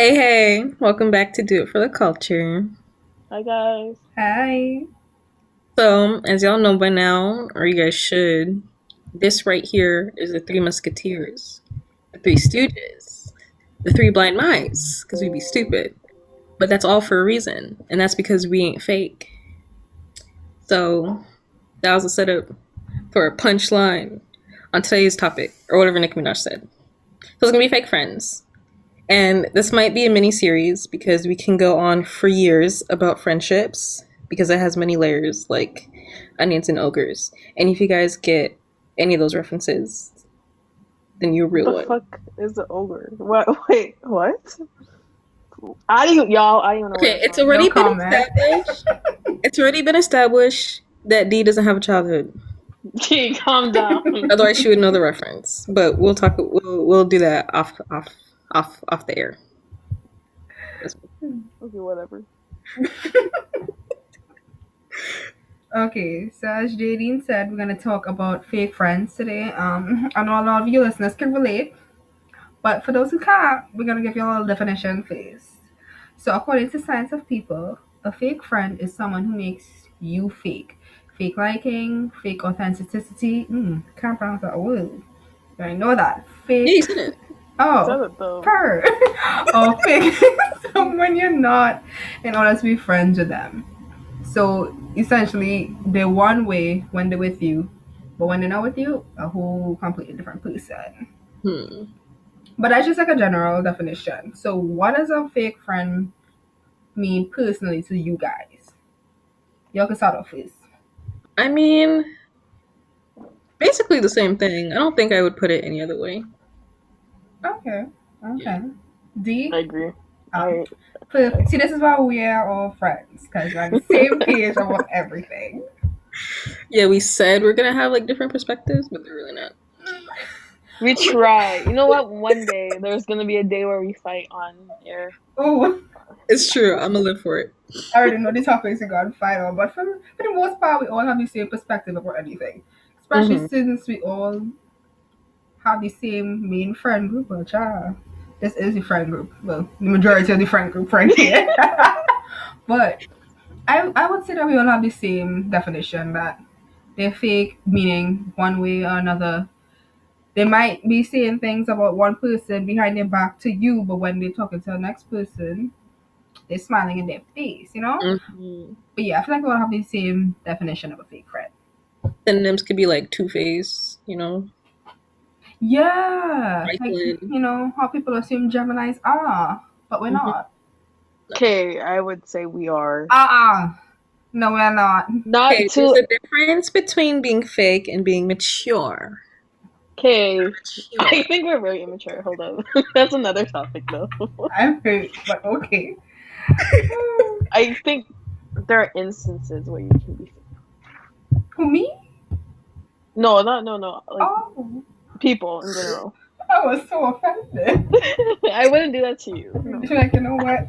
Hey, welcome back to Do It for the Culture. Hi guys. Hi. So, as y'all know by now, or you guys should, this right here is the Three Musketeers, the Three Stooges, the Three Blind Mice, because we'd be stupid. But that's all for a reason, and that's because we ain't fake. So, that was a setup for a punchline on today's topic, or whatever Nicki Minaj said. So, it's gonna be fake friends. And this might be a mini series because we can go on for years about friendships because it has many layers like onions and ogres. And if you guys get any of those references, then you're a What real the one. fuck is the ogre? What? Wait, what? I didn't, y'all. I didn't even know where Okay, that's it's from. No already been comment. established. It's already been established that Dee doesn't have a childhood. Gee, calm down. Otherwise, she would know the reference. But we'll talk. We'll do that off the air. Okay, whatever. Okay, so as Jadine said, we're gonna talk about fake friends today. I know a lot of you listeners can relate, but for those who can't, we're gonna give you a little definition first. So according to Science of People, a fake friend is someone who makes you fake. Fake liking, fake authenticity. Can't pronounce that word. I know that. Yeah, Fake you said it. You said Oh, it though. per. Or pick someone you're not in order to be friends with them. So essentially, they're one way when they're with you, but when they're not with you, a whole completely different person. Hmm. But that's just like a general definition. So, what does a fake friend mean personally to you guys? Y'all can start off first. I mean, basically the same thing. I don't think I would put it any other way. Okay. Yeah. Okay. I D. agree. Um, I Perfect. See, this is why we are all friends because we're on the same page about everything. Yeah, we said we're gonna have like different perspectives, but they're really not. we try. You know what? One day there's gonna be a day where we fight on air. Oh, It's true. I'm gonna live for it. I already know the topics are gone final, but for the most part, we all have the same perspective about anything. Especially Hmm. since we all have the same main friend group. Well, child, this is the friend group. Well, the majority of the friend group right here. But I would say that we all have the same definition that they're fake, meaning one way or another. They might be saying things about one person behind their back to you, but when they're talking to the next person, they're smiling in their face, you know? Hmm. But yeah, I feel like we all have the same definition of a fake friend. Synonyms could be like Two Face, Yeah, like trifling. how people assume Gemini's are, but we're Hmm. not. Okay, I would say we are No, we're not. not Okay, there's too. a difference between being fake and being mature. Okay, I Mature. think we're very immature. Hold up, that's another topic though. I'm hurt, but okay. I think there are instances where you can be. Who me? No, not no no. Like Oh, people in general. I was so offended. I wouldn't do that to you. No. Like, you know what?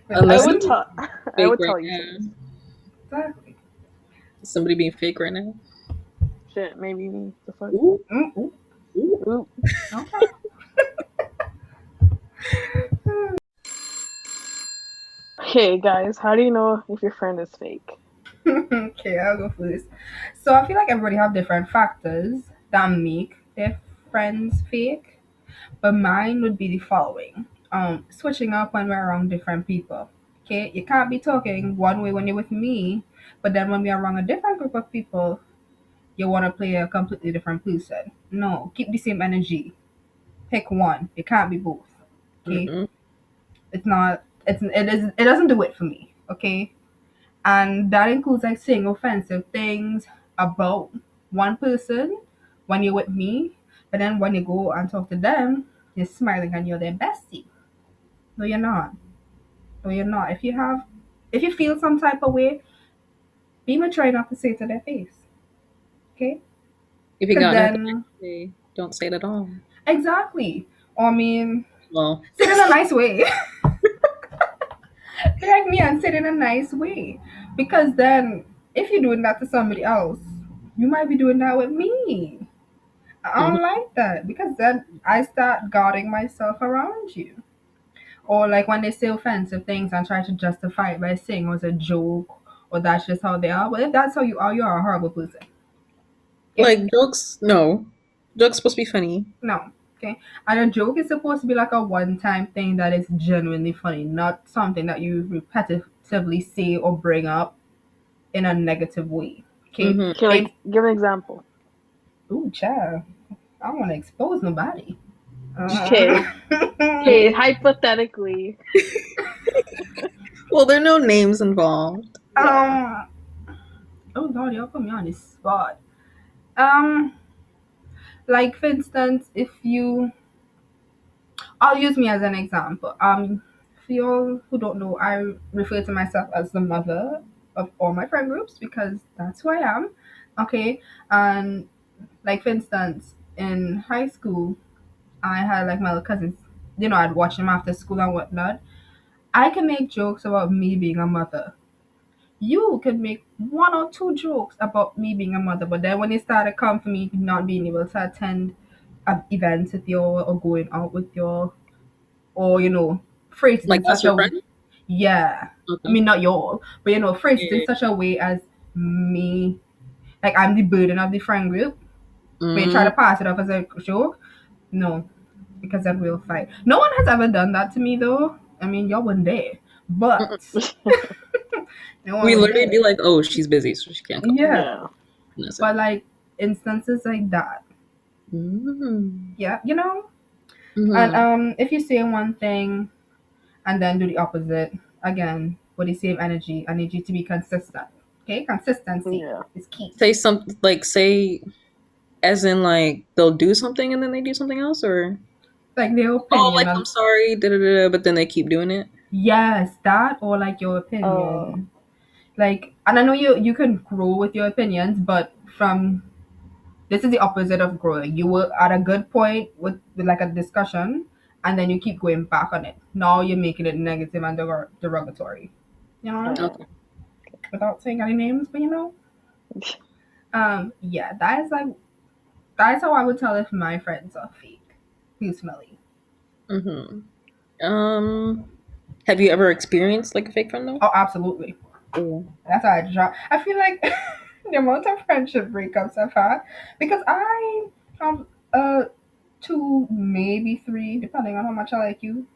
But I Unless would it's then, tell I fake would right tell you now. things. exactly. Is somebody being fake right now? Shit, maybe me. The fuck? Ooh, Mm-mm. ooh. Oop. Okay. Okay, guys, how do you know if your friend is fake? Okay, I'll go first. So I feel like everybody have different factors that make their friends fake, but mine would be the following: switching up when we're around different people. Okay, you can't be talking one way when you're with me, but then when we're around a different group of people, you want to play a completely different person. No, keep the same energy. Pick one. It can't be both. Okay, Mm-mm. it's not. It doesn't do it for me. Okay, and that includes like saying offensive things about one person when you're with me, but then when you go and talk to them, you're smiling and you're their bestie. No, you're not. No, you're not. If you feel some type of way, be mature enough to say it to their face. Okay? If you Because got nothing then, to say, don't say it at all. exactly. Or I mean, Well, say it in a nice way. Be like me and say it in a nice way. Because then, if you're doing that to somebody else, you might be doing that with me. I mhm. don't like that because then I start guarding myself around you. Or like when they say offensive things and try to justify it by saying it was a joke or that's just how they are. But if that's how you are, you're a horrible person. If Like jokes, no. Jokes supposed to be funny. no, okay. And a joke is supposed to be like a one-time thing that is genuinely funny, not something that you repetitively say or bring up in a negative way. Okay. Mm-hmm. Okay, like If give an example. ooh, child, I don't want to expose nobody. Okay. Okay, hypothetically. Well, there are no names involved. Yeah. um. Oh Lord, y'all put me on the spot. Um, like for instance, if you, I'll use me as an example. For y'all who don't know, I refer to myself as the mother of all my friend groups because that's who I am. Okay, and like for instance, in high school, I had like my little cousins. You know, I'd watch them after school and whatnot. I can make jokes about me being a mother. You could make one or two jokes about me being a mother, but then when it started come for me not being able to attend events with you or going out with you or phrase it Like in that's such your a friend? yeah. I Okay. mean not y'all, but phrase it in Yeah. such a way as me like I'm the burden of the friend group. But you try Mm. to pass it off as a joke. No, because that will fight. No one has ever done that to me though. I mean y'all weren't there. Mm-mm. But no one We was literally be there. like, "Oh, she's busy, so she can't come." Yeah. Yeah. And that's it. But like instances like that. Mm. Yeah, And Mm-hmm. if you say one thing and then do the opposite again with the same energy, I need you to be consistent. Okay? Consistency Yeah. is key. Say something like say as in like they'll do something and then they do something else, or Like their oh, opinion like I'm on sorry, da da da, but then they keep doing it. yes, that or like your Uh opinion. Like and I know you can grow with your opinions, but from this is the opposite of growing. You were at a good point with like a discussion and then you keep going back on it. Now you're making it negative and derogatory. You know? uh Okay. Without saying any names, but yeah, that's how I would tell if my friends are fake, personally. Mm-hmm. Have you ever experienced like a fake friend though? Oh, absolutely. Oh. That's how I drop. I feel like the amount of friendship breakups I've had because I have two, maybe three, depending on how much I like you,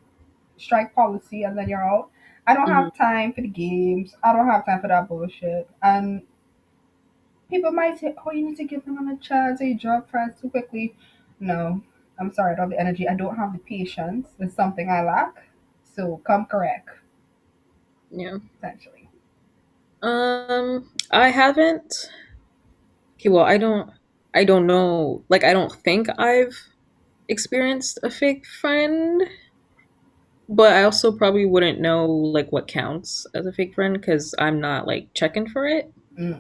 strike policy, and then you're out. I don't Mm-hmm. have time for the games. I don't have time for that bullshit. And people might say, "Oh, you need to give them a chance. Or you drop friends too quickly." No, I'm sorry, I don't have the energy. I don't have the patience. It's something I lack. So come correct, Yeah. essentially. I haven't. Okay, well, I don't know. Like, I don't think I've experienced a fake friend, but I also probably wouldn't know like what counts as a fake friend because I'm not like checking for it. Mm.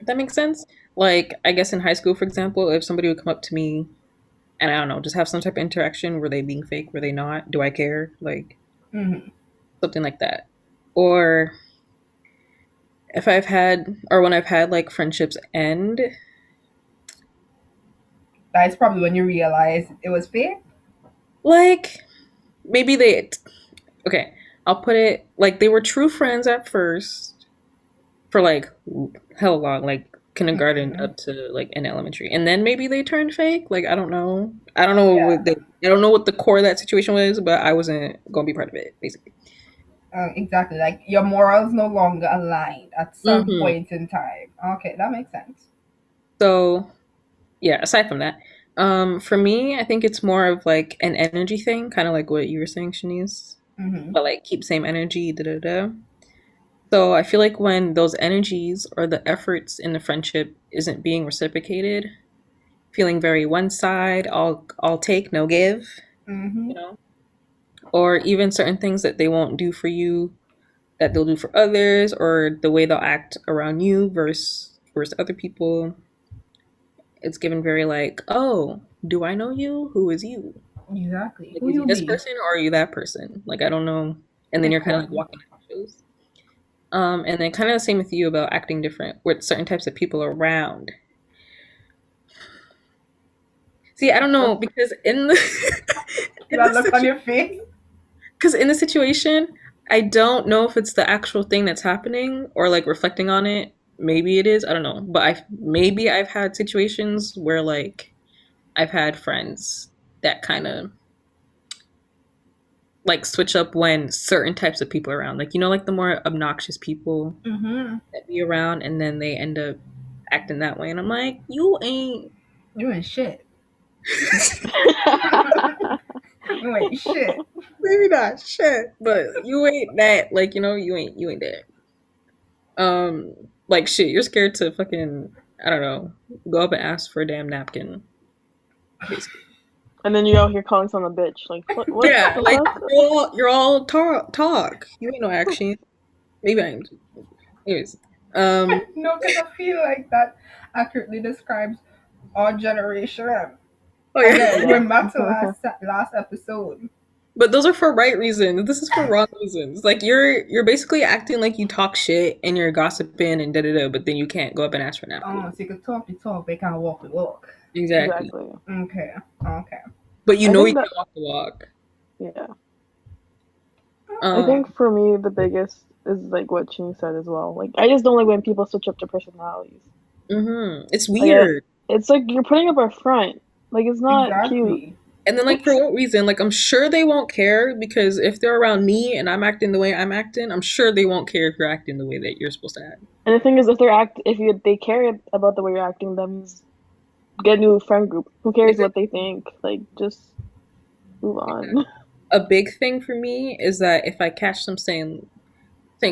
If that makes sense. Like, I guess in high school, for example, if somebody would come up to me and I don't know, just have some type of interaction, were they being fake? Were they not? Do I care? Like, Hmm. something like that. Or if I've had, or when I've had like friendships end, That's probably when you realize it was fake. like maybe they, okay, I'll put it like they were true friends at first for like hell long, like kindergarten Mm-mm. up to like in elementary, and then maybe they turned fake. Like I don't know, I don't know Yeah, what they, I don't know what the core of that situation was, but I wasn't gonna be part of it, basically. exactly. Like your morals no longer aligned at some Hmm. point in time. Okay, that makes sense. So yeah, aside from that, for me, I think it's more of like an energy thing, kind of like what you were saying, Shanice. Hmm. But like keep same energy, da da da. So I feel like when those energies or the efforts in the friendship isn't being reciprocated, feeling very one side, all take, no give, Hmm. you know, or even certain things that they won't do for you that they'll do for others, or the way they'll act around you versus other people. It's given very like, oh, do I know you? Who is you? Exactly. Like, Who is you you this be? person or are you that person? Like, I don't know. And then Pick you're kind of like one. walking in shoes. And then kind of the same with you about acting different with certain types of people around. See, I don't know that's because in the in That the look on situation, your face. Because in the situation, I don't know if it's the actual thing that's happening or like reflecting on it. Maybe it is. I don't know. But I've had situations where like I've had friends that kind of like switch up when certain types of people are around. Like like the more obnoxious people Mm-hmm. that be around, and then they end up acting that way. And I'm like, you ain't. You ain't shit. You ain't shit. Maybe not shit, but you ain't that. Like you ain't that. Like shit, you're scared to fucking, I don't know, go up and ask for a damn napkin, basically. And then you out here calling someone a bitch. Like, what Yeah, the like fuck? you're all talk. You ain't no action. Maybe I am. Anyways, um, No, because I feel like that accurately describes our generation. oh yeah, Again, Yeah. going back to last episode. but those are for right reasons. This is for wrong reasons. Like you're basically acting like you talk shit and you're gossiping and da da da, but then you can't go up and ask for a napkin. Oh, so you can talk the talk, but you can't walk the walk. Exactly. Exactly. Okay. Okay. But you I know you think can that, walk the walk. yeah. I Okay. think for me, the biggest is like what Ching said as well. Like, I just don't like when people switch up their personalities. It's Like, weird. it's like you're putting up a front. Like, it's not cute. Exactly. And then, like, for what reason? Like, I'm sure they won't care because if they're around me and I'm acting the way I'm acting, I'm sure they won't care if you're acting the way that you're supposed to act. And the thing is, if they care about the way you're acting, that means get a new friend group. Who cares what they think? Like, just move on. A big thing for me is that if I catch them saying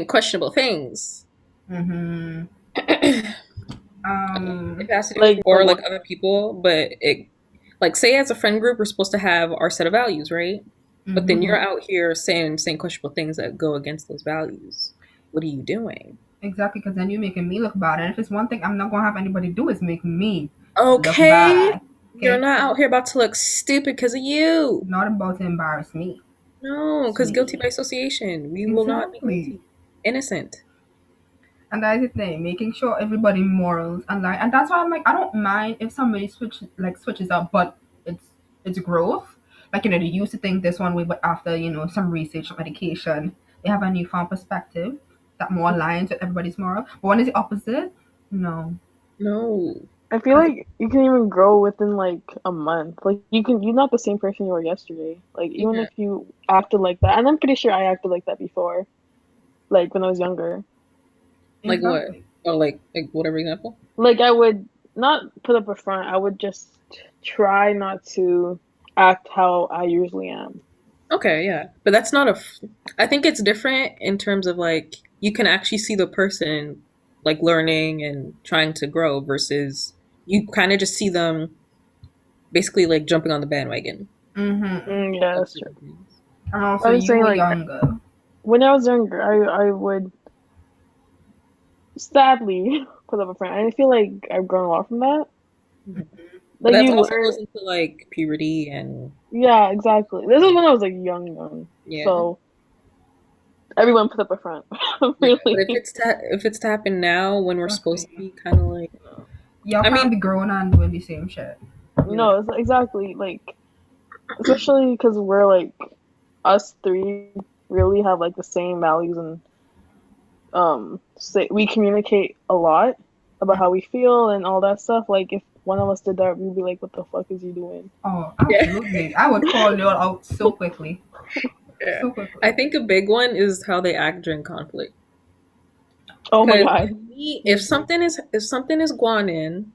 questionable things, Mm-hmm. it Um. has to do with Like or like what? other people, but it like say as a friend group we're supposed to have our set of values, right? But then Mm-hmm. you're out here saying questionable things that go against those values. What are you doing? Exactly, because then you're making me look bad. And if it's one thing I'm not gonna have anybody do is make me look Okay, bad. you're Okay. not out here about to look stupid because of you. Not about to embarrass me. No, It's because guilty me. by association. We will not be Exactly. guilty. Innocent. And that is the thing, making sure everybody morals and like, and that's why I'm like, I don't mind if somebody switches up, but it's growth. Like they used to think this one way, but after some research, medication, they have a newfound perspective that more aligns with everybody's moral. But when it's the opposite, no, No. I feel like you can even grow within like a month. Like you're not the same person you were yesterday. Like even Yeah. if you acted like that, and I'm pretty sure I acted like that before, like when I was younger. Like what? exactly. Oh, like whatever example. Like I would not put up a front. I would just try not to act how I usually am. Okay, yeah, but that's not I think it's different in terms of like you can actually see the person like learning and trying to grow versus you kind of just see them basically like jumping on the bandwagon Mm-hmm. Yeah, of that's true. certain things. And also, I'm you saying were like younger. when I was younger, I would sadly put up a front. I feel like I've grown a lot from that. But Like that you also learn. goes into like puberty and Yeah, exactly. This is when I was like young. yeah. So everyone put up a front. Yeah, but Really. if it's to happen now when we're supposed to Exactly. be kind of like, Y'all I mean, can't be growing and doing the same shit. No, it's exactly like especially because we're like us three really have like the same values and say we communicate a lot about how we feel and all that stuff. Like if one of us did that, we'd be like, "What the fuck is you doing?" Oh, yeah, absolutely. I would call y'all out so quickly. yeah. So I quickly. think a big one is how they act during conflict. Oh my Because god. if something is going in,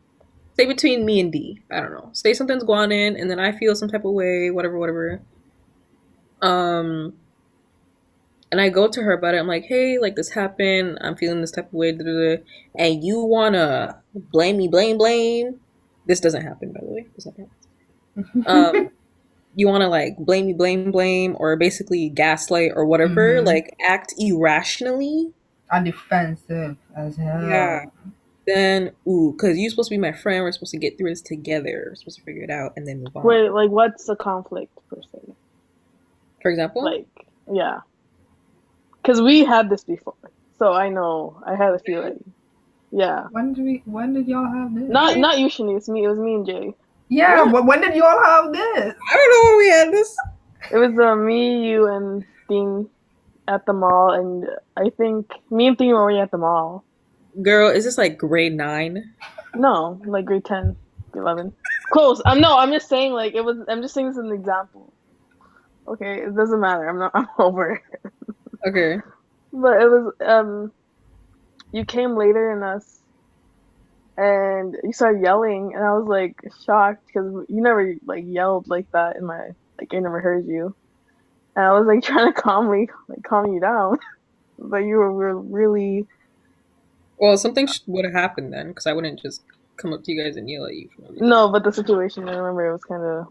say between me and D, I don't know, say something's going in, and then I feel some type of way, whatever. Um, and I go to her about it. I'm like, hey, like this happened. I'm feeling this type of way, da, da, da. And you wanna blame me, blame. This doesn't happen, by the way. This doesn't happen. You want to like blame me, blame, or basically gaslight or whatever, Mm-hmm. like act irrationally. And defensive as Yeah. hell. Then, ooh, because you're supposed to be my friend. We're supposed to get through this together. We're supposed to figure it out and then move on. Wait, like what's the conflict per se? For example, Like, yeah, because we had this before, so I know I had a feeling. Yeah, When did y'all have this? not you, Shanice. It was me and Jay. Yeah, what? but when did y'all have this? I don't know where we had this. It was me, you, and acting at the mall, and I think me and Thea were already at the mall. Girl, is this like grade 9? No, like grade 10, 11. Close. No, I'm just saying like it was. I'm just saying this as an example. Okay, it doesn't matter. I'm not. I'm over it. Okay. But it was you came later than us, and you started yelling, and I was like shocked because you never like yelled like that in my like I never heard you, and I was like trying to calm you down, but you were really Well, something would have happened then, because I wouldn't just come up to you guys and yell at you for no reason. no, but the situation I remember it was kind of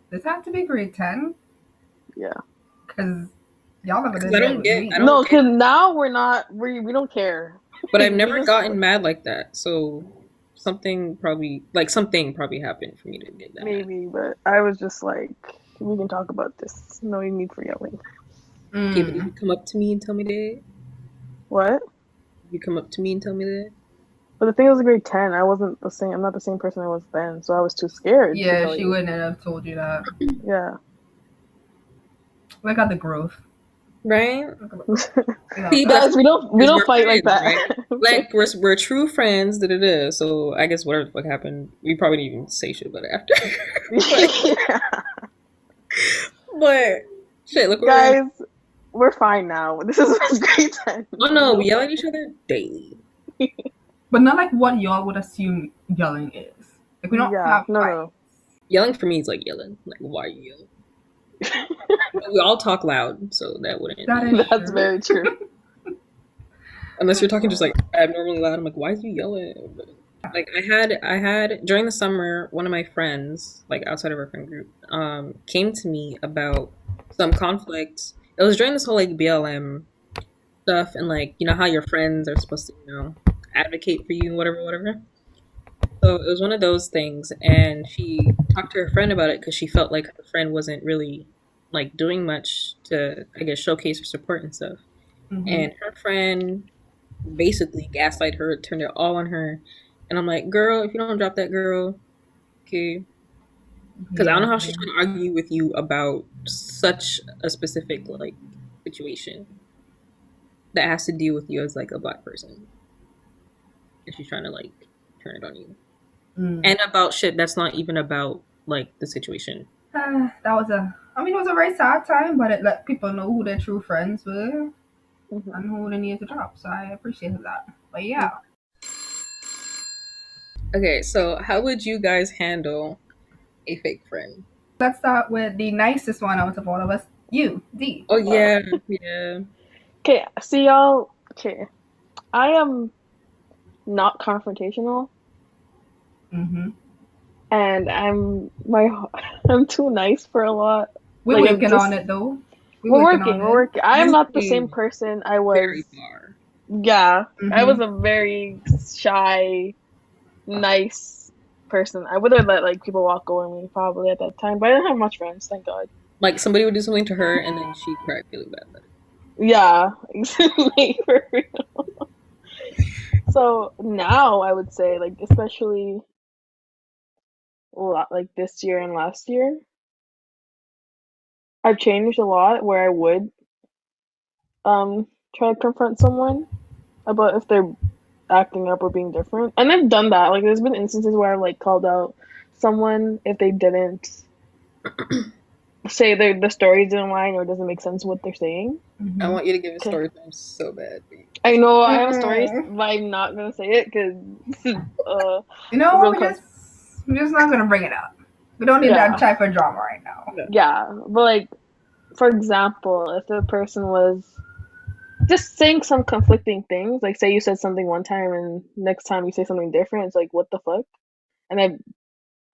This had to be grade 10 yeah. because y'all never Because did that with I me. don't No, get, because now we're not we don't care. but I've We never just gotten mad like that. So something probably happened for me to get that mad. maybe, but I was just like we can talk about this. No need for yelling. Okay, but did you Mm. come up to me and tell me that? What? Did you come up to me and tell me that? But the thing was, grade 10, I wasn't the same. I'm not the same person I was then, so I was too scared to Yeah, tell she you. wouldn't have told you that. Yeah. Look at the growth. Right? Look at the growth. You know, See, but that's Guys, we because don't we're fight like friends, that. right? Like we're true friends. Da da da. So I guess whatever the fuck happened, we probably didn't even say shit about it after. Yeah. but shit, look where we're at. Guys, we're fine now. This is grade 10. Oh no, we yell at each other daily. but not like what y'all would assume yelling is. Like we don't Yeah, have no, fights. no. Yelling for me is like yelling. Like why are you yelling? But we all talk loud, so that wouldn't That be is That's true. very true. unless you're talking just like abnormally loud. I'm like, why is you yelling? But, like I had during the summer, one of my friends, like outside of our friend group, came to me about some conflict. It was during this whole like BLM stuff and like you know how your friends are supposed to, advocate for you, whatever, whatever. So it was one of those things, and she talked to her friend about it because she felt like her friend wasn't really like doing much to, I guess, showcase her support and stuff. Mm-hmm. And her friend basically gaslight her, turned it all on her. And I'm like, girl, if you don't drop that girl, okay. Because I don't Yeah. know how she's trying to argue with you about such a specific like situation that has to deal with you as like a black person. And she's trying to like turn it on you. Mm. And about shit that's not even about like the situation. That was I mean, it was a very sad time, but it let people know who their true friends were Mhm. and who they needed to drop. So I appreciated that. But yeah, Okay, so how would you guys handle a fake friend? let's start with the nicest one out of all of us. You, D. Oh yeah, yeah. Okay, see y'all. Okay, I am not confrontational, Mm-hmm. and I'm too nice for a lot. We're Like I'm working on just it though. We're we're working working, on we're it. working. I am You not the same came person I was. very far. Yeah, I was Mm-hmm. a very shy, nice person. I would have let like people walk over me probably at that time, but I didn't have much friends, thank God. Like somebody would do something to her and then she'd cry really bad about it. Yeah, exactly. For real. So now I would say, like, especially like this year and last year, I've changed a lot where I would try to confront someone about if they're acting up or being different. And I've done that. Like there's been instances where I've like called out someone if they didn't say the stories didn't line or doesn't make sense what they're saying. I Mm-hmm. want you to give a Okay. story time so bad. I know I have stories, Mm. but I'm not gonna say it because uh You know what? real close. We're just not gonna bring it up. We don't need that Yeah, type of drama right now. No. yeah. But like for example, if the person was just saying some conflicting things, like say you said something one time and next time you say something different, it's like what the fuck? And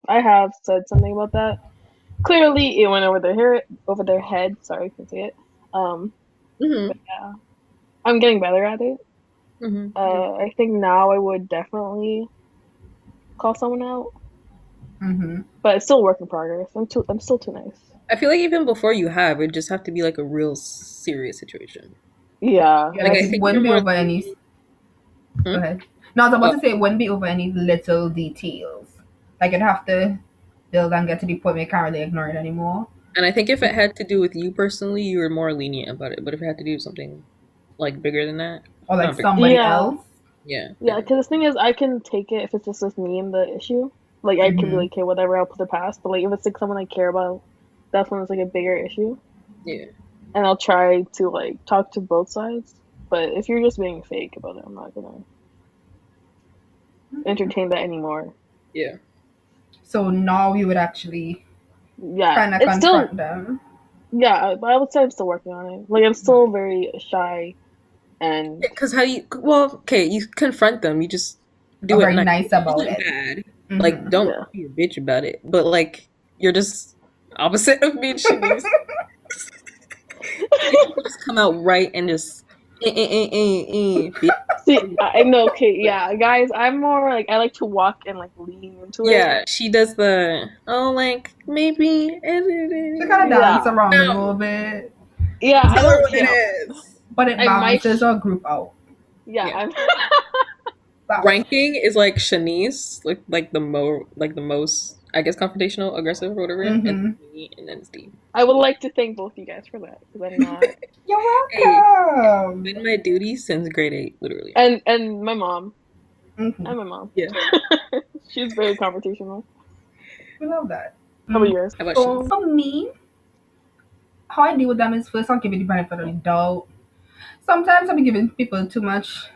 I have said something about that. Clearly, it went over their head. Sorry, I can say it. Mm-hmm. But yeah, I'm getting better at it. Mm-hmm. I think now I would definitely call someone out, Mm-hmm. but it's still a work in progress. I'm still too nice. I feel like even before you have, it just have to be like a real serious situation. Yeah, Yeah, Like like I it that's think you're wouldn't be more over any. likely. Go Hmm? ahead. No, I was about Oh, to say it wouldn't be over any little details. Like it'd have to build and get to the point where you can't really ignore it anymore. And I think if it had to do with you personally, you were more lenient about it. But if it had to do with something like bigger than that, Or like not bigger, somebody Yeah, else. yeah, yeah. Because the thing is, I can take it if it's just with me and the issue. Like I can be Hmm. like, okay, whatever, I'll put it past. But like if it's like someone I care about, that's when it's like a bigger issue, yeah, and I'll try to like talk to both sides. But if you're just being fake about it, I'm not gonna entertain that anymore. yeah. So now you would actually Yeah, kind of it's still confront them. yeah, but I would say I'm still working on it. Like I'm still very shy and Because how do you? Well, okay, you confront them. You just Or do it very nice. nice It about wasn't it. bad. Like, Hmm. don't yeah. be a bitch about it. But like, you're just opposite of me and Shanice. You just come out right and just bitch. See, I know. Okay, yeah, guys, I'm more like I like to walk and like lean into it. Yeah, she does the like maybe She kind of dance Yeah, around a little no. bit, yeah. I Tell her don't. what Okay, it is. but it I might. balances our group out. Yeah, Yeah. I'm. That's Ranking is like Shanice, like the most I guess confrontational, aggressive, or whatever, and then mm-hmm. me, and then Steve. I would like to thank both you guys for that because I'm not. You're Hey, welcome. been my duty since grade 8, literally. And my mom. Hmm. And my mom. Yeah. She's very confrontational. We love that. How about Mm. yours? How about Shanice? So for me, how I deal with them is first I'll give it the benefit of the doubt. Sometimes I'll be giving people too much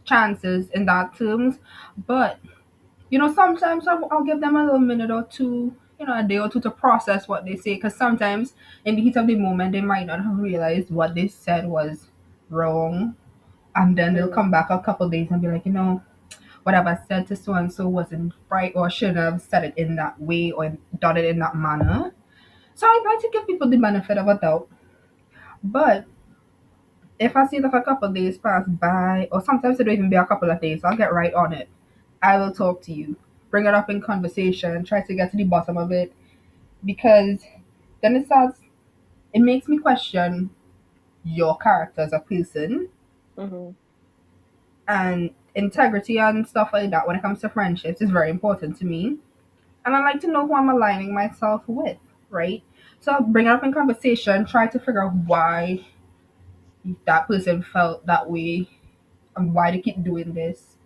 chances in that terms, but sometimes I'll give them a little minute or two, a day or two to process what they say. Because sometimes in the heat of the moment, they might not have realized what they said was wrong. And then they'll Mm. come back a couple days and be like, whatever I said to so and so wasn't right, or shouldn't have said it in that way or done it in that manner. So I like to give people the benefit of a doubt. But if I see that a couple days pass by, or sometimes it don't even be a couple of days, I'll get right on it. I will talk to you, bring it up in conversation, try to get to the bottom of it, because then it makes me question your character as a person Hmm. and integrity and stuff like that when it comes to friendships is very important to me. And I like to know who I'm aligning myself with, right? So I'll bring it up in conversation, try to figure out why that person felt that way and why they keep doing this.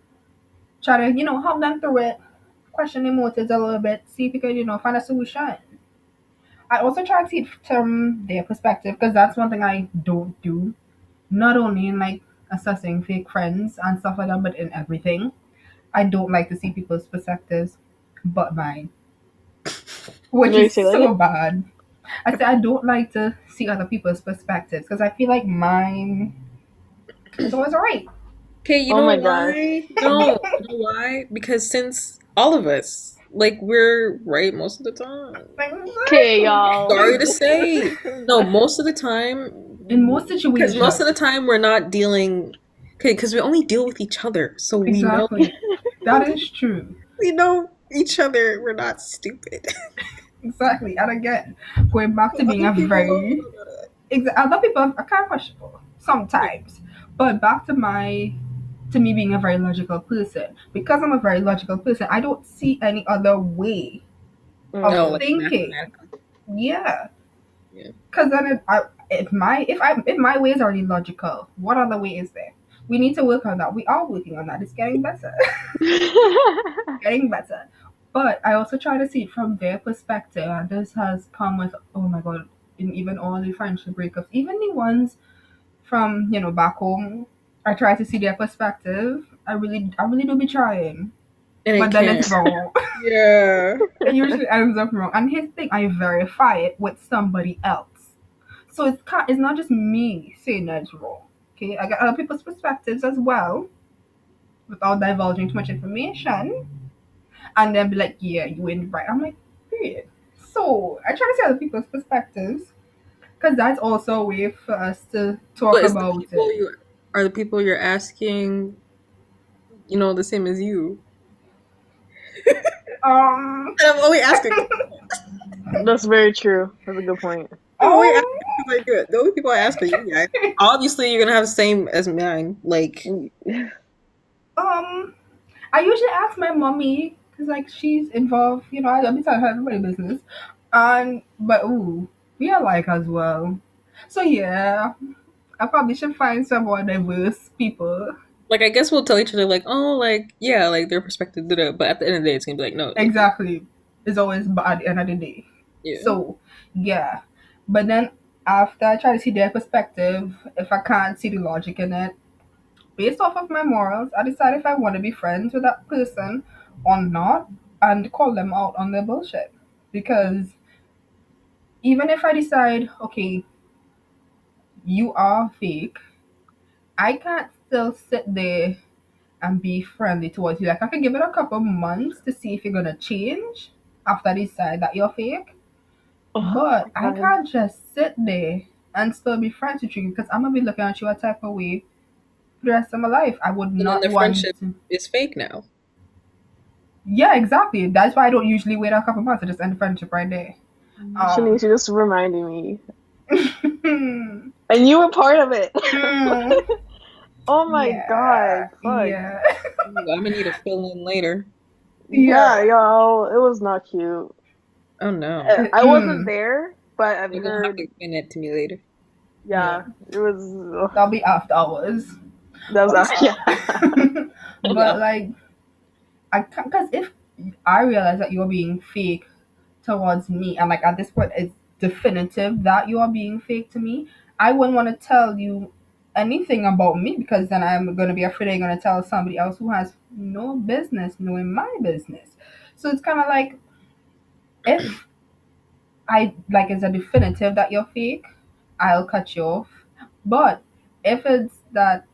Try to, help them through it, question their motives a little bit, see if you can, find a solution. I also try to see it from their perspective because that's one thing I don't do. Not only in like assessing fake friends and stuff like that, but in everything. I don't like to see people's perspectives but mine, which Maybe is say that so again. bad. I say I don't like to see other people's perspectives because I feel like mine is always right. Okay, you Oh know my gosh. why? No, you know why? Because since all of us, like, we're right most of the time. Okay, Exactly. y'all. Sorry to say. No, most of the time, In most because most of the situations, time we're not dealing. Okay, because we only deal with each other, so exactly. That is true. we know each other. We're not stupid. Exactly. And again, going back to being Other a people don't very know that. other people are kind of questionable Yeah. sometimes, but back to me being a very logical person. Because I'm a very logical person, I don't see any other way of No, Mm. like thinking. mathematically. Yeah, Yeah. because then if my way is already logical, what other way is there? We need to work on that. We are working on that. It's getting better. Getting better. But I also try to see it from their perspective, and this has come with, oh my god, in even all the friendship breakups, even the ones from back home. I try to see their perspective. I really do be trying, And it but then can't. it's wrong. Yeah. It usually ends up wrong. And here's the thing: I verify it with somebody else, so it's not just me saying that it's wrong. Okay, I got other people's perspectives as well, without divulging too much information, and then be like, "Yeah, you ain't right." I'm like, period. So I try to see other people's perspectives because that's also a way for us to talk But is about it. the people you're asking, the same as you? Um, And I'm only asking. That's very true. That's a good point. I'm only asking um, because I do it. The only people I ask are you guys. Obviously, you're gonna have the same as mine. Like, um, I usually ask my mommy because like she's involved. I be telling her everybody business, and but ooh, We are like as well. So yeah, I probably should find some more diverse people. Like I guess we'll tell each other like, oh, like yeah, like their perspective, but at the end of the day, it's gonna be like, no, like Exactly. It's always bad at the end of the day. yeah. So yeah. But then after I try to see their perspective, if I can't see the logic in it, based off of my morals, I decide if I want to be friends with that person or not and call them out on their bullshit. Because even if I decide, okay, you are fake, I can't still sit there and be friendly towards you. Like I can give it a couple months to see if you're gonna change after I decide that you're fake. Oh But my I god. can't just sit there and still be friends with you because I'm gonna be looking at you a type of way for the rest of my life. I would And then not the want friendship to. is fake now. Yeah, exactly. That's why I don't usually wait a couple months to just end the friendship right there. Um, Shanice, you just reminded me. mm, And you were part of it. Oh my yeah, god. Fuck. yeah, I'm gonna need a fill in later. yeah. Yeah, yo, it was not cute. Oh no, I wasn't Mm, there, but I've you're gonna have to heard. explain that to me later. yeah, Yeah, it was. that'll be after hours. That was yeah, But yeah. like, I can't because if I realize that you're being fake towards me, and like at this point it's definitive that you are being fake to me, I wouldn't want to tell you anything about me because then I'm gonna be afraid I'm gonna tell somebody else who has no business knowing my business. So it's kind of like if I like it's a definitive that you're fake, I'll cut you off. But if it's that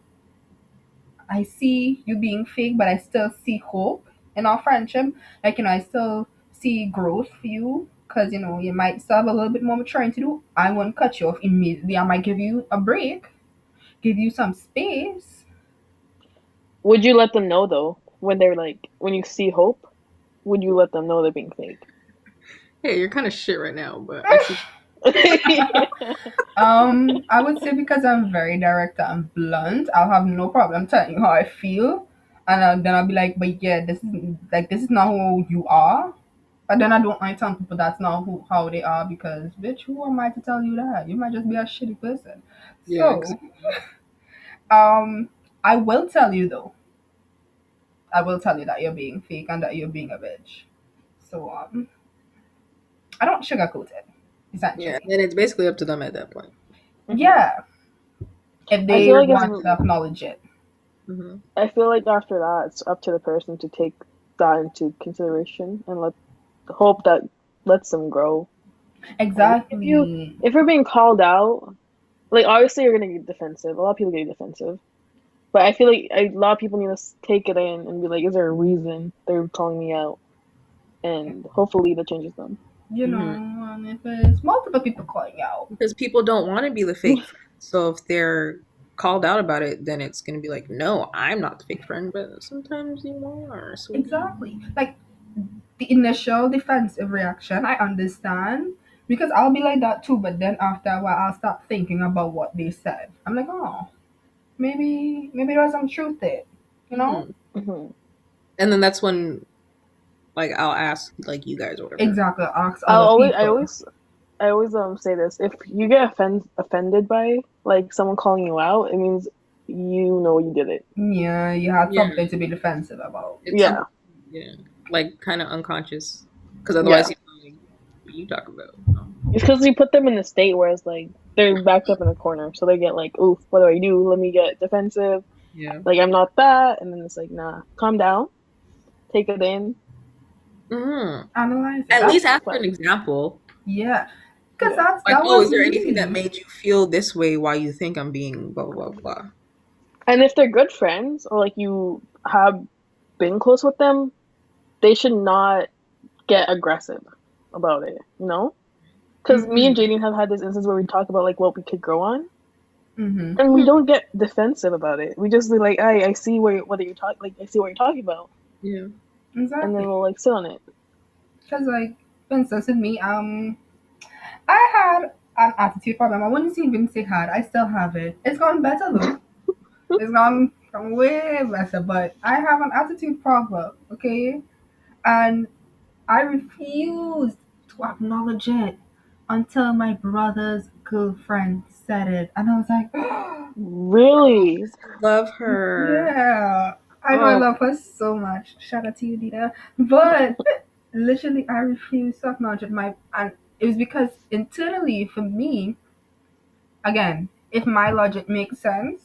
I see you being fake, but I still see hope in our friendship. Like, I still see growth for you because, you might still have a little bit more maturing to do. I won't cut you off immediately. I might give you a break, give you some space. Would you let them know though when they're like when you see hope? Would you let them know they're being fake? Hey, you're kind of shit right now, but I see. I would say because I'm very direct and blunt, I'll have no problem telling you how I feel. And then I'll be like, but yeah, this is not who you are. But then I don't like telling people that's not how they are because bitch, who am I to tell you that? You might just be a shitty person. Yeah, So, um, I will tell you though. I will tell you that you're being fake and that you're being a bitch. So I don't sugarcoat it, yeah. essentially. And it's basically up to them at that point. Mhm. Yeah, if I they feel like it's. want to acknowledge it. Hmm. I feel like after that, it's up to the person to take that into consideration and let hope that lets them grow. And Exactly. if you're being called out, like obviously you're gonna get defensive. A lot of people get defensive, but I feel like a lot of people need to take it in and be like, is there a reason they're calling me out? And hopefully that changes them. Hmm. And if it's multiple people calling out. Because people don't want to be the fake friend. So if they're called out about it, then it's gonna be like, no, I'm not the fake friend, but sometimes you are, sweetie. Exactly. Like the initial defensive reaction, I understand because I'll be like that too. But then after a while, I'll start thinking about what they said. I'm like, oh, maybe there's some truth there, you know? Hmm. Hmm. And then that's when like I'll ask like you guys or whatever. Exactly. Ask I'll other always, I people. always, I always say this: if you get offended by like someone calling you out, it means you know you did it. Yeah, you had Yeah, something to be defensive about. it's some Yeah, yeah, like kind of unconscious because otherwise yeah. you like what you talk about. It's because you put them in a state where it's like they're backed up in a corner, so they get like, "Oof, what do I do? Let me get defensive. Yeah. Like I'm not that." And then it's like, "Nah, calm down, take it in." Hmm. Analyze it. At That's least ask for fun. an example. Yeah, because Yeah. Like, that oh, was is there anything that me. made you feel this way? Why you think I'm being blah blah blah? And if they're good friends or like you have been close with them, they should not get aggressive about it. You know, because me and Mm-hmm. Jaden have had this instance where we talk about like what we could grow on, Mm-hmm. and we don't get defensive about it. We just be like, I see what you're talking like I see what you're talking about, Yeah. and then Exactly. we'll like sit on it. Because like, for instance, with me, I had an attitude problem. I wouldn't even say had. I still have it. It's gone better though. It's gone way better. But I have an attitude problem. Okay, and I refused to acknowledge it. until my brother's girlfriend said it, and I was like, Really? Love her. yeah. I know I Oh. love her so much. Shout out to you, Dita. But literally, I refused to acknowledge it. And it was because internally, for me, again, if my logic makes sense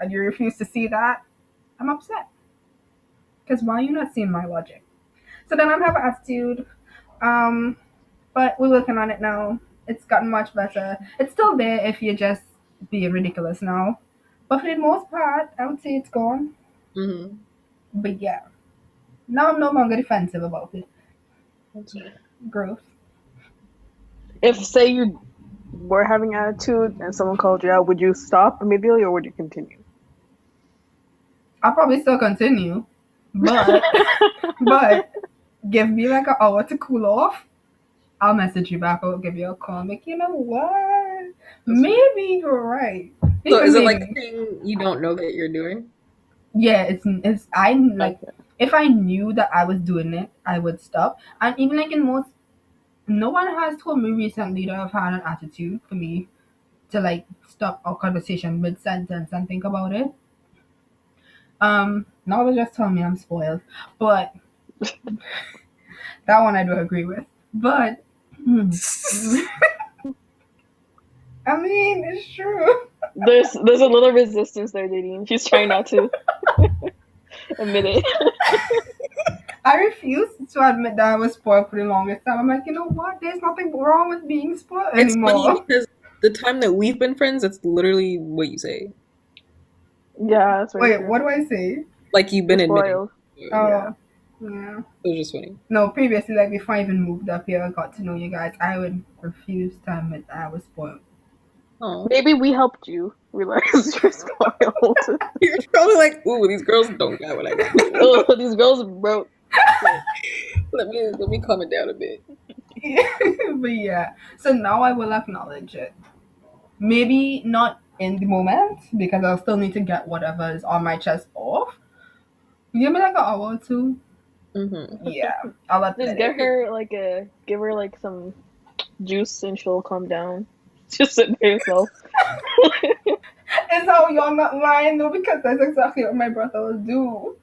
and you refuse to see that, I'm upset. Because why are you not seeing my logic? So then I'm having attitude. Um, but we're working on it now. It's gotten much better. It's still there if you just be ridiculous now. But for the most part, I would say it's gone. Mm-hmm. But yeah, now I'm no longer defensive about it. That's Yeah, growth. If say you were having attitude and someone called you out, would you stop immediately or would you continue? I'll probably still continue, but but give me like an hour to cool off. I'll message you back or give you a call. Like, you know what? Maybe you're right. So Even is it like a maybe. thing you don't know that you're doing? Yeah, it's I like Okay. if I knew that I was doing it, I would stop. And even like in most, no one has told me recently that I've had an attitude for me to like stop our conversation mid sentence and think about it. Now they just tell me I'm spoiled, but that one I do agree with. But I mean, it's true. There's a little resistance there, Nadine. She's trying not to admit it. I refuse to admit that I was spoiled for the longest time. I'm like, you know what? There's nothing wrong with being spoiled It's funny anymore. because the time that we've been friends, that's literally what you say. Yeah, that's very Wait, true. what do I say? Like you've You're been admitting. spoiled. Oh, yeah. It was just funny. No, previously, like before I even moved up here, I got to know you guys. I would refuse to admit that I was spoiled. Oh. Maybe we helped you realize you're spoiled. You're probably like, ooh, these girls don't got what I got. Oh, these girls broke. Shit. Let me calm it down a bit. But yeah, so now I will acknowledge it. Maybe not in the moment because I'll still need to get whatever is on my chest off. Give me like an hour or two. Mm-hmm. Yeah, I'll Just admit get it. her give her like some juice and she'll calm down. Just sit by yourself. It's how y'all not lying though because that's exactly what my brother will do.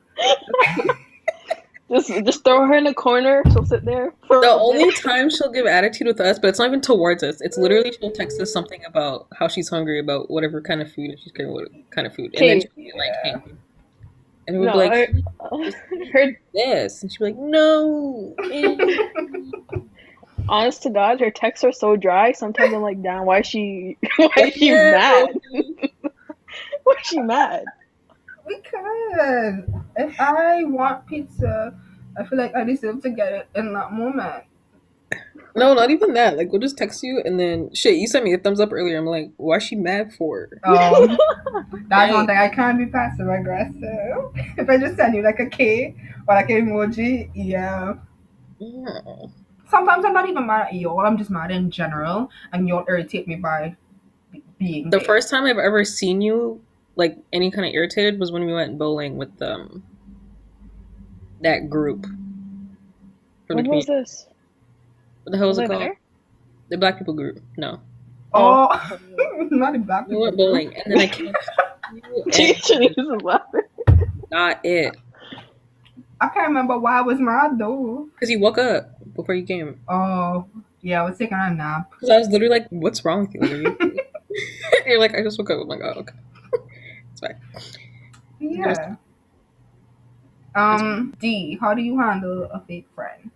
Just throw her in a corner. She'll sit there for The a only bit. time she'll give attitude with us, but it's not even towards us. It's literally she'll text us something about how she's hungry about whatever kind of food she's getting, what kind of food, and then Okay, she'll be like, Yeah. "Hey," and we'll be no, like, her, "Just eat her this," and she'll be like, "No." honest to God, her texts are so dry. Sometimes I'm like, damn, why is she why Oh is she yeah, mad? Why is she mad? Because if I want pizza, I feel like I deserve to get it in that moment. no, not even that. Like we'll just text you, and then shit, you sent me a thumbs up earlier. I'm like, why is she mad for? That's one Dang. thing I can't be passive aggressive. If I just send you like a K or like an emoji, yeah. Yeah. Sometimes I'm not even mad at y'all. I'm just mad in general, and y'all irritate me by being The there. first time I've ever seen you like any kind of irritated was when we went bowling with that group from the When was community. this? What the hell was Was it I called? there? The Black people group. No, Oh, Oh, not the black we people went group. bowling, and then I came to you, Shanice and is laughing. not it I can't remember why I was mad though. because you woke up before you came. Oh, yeah, I was taking a nap. Because I was literally like, "What's wrong with you? Like, are you okay?" You're like, "I just woke up." I'm like, "Oh, okay, it's fine." Just, Yeah. it's fine. D, how do you handle a fake friend?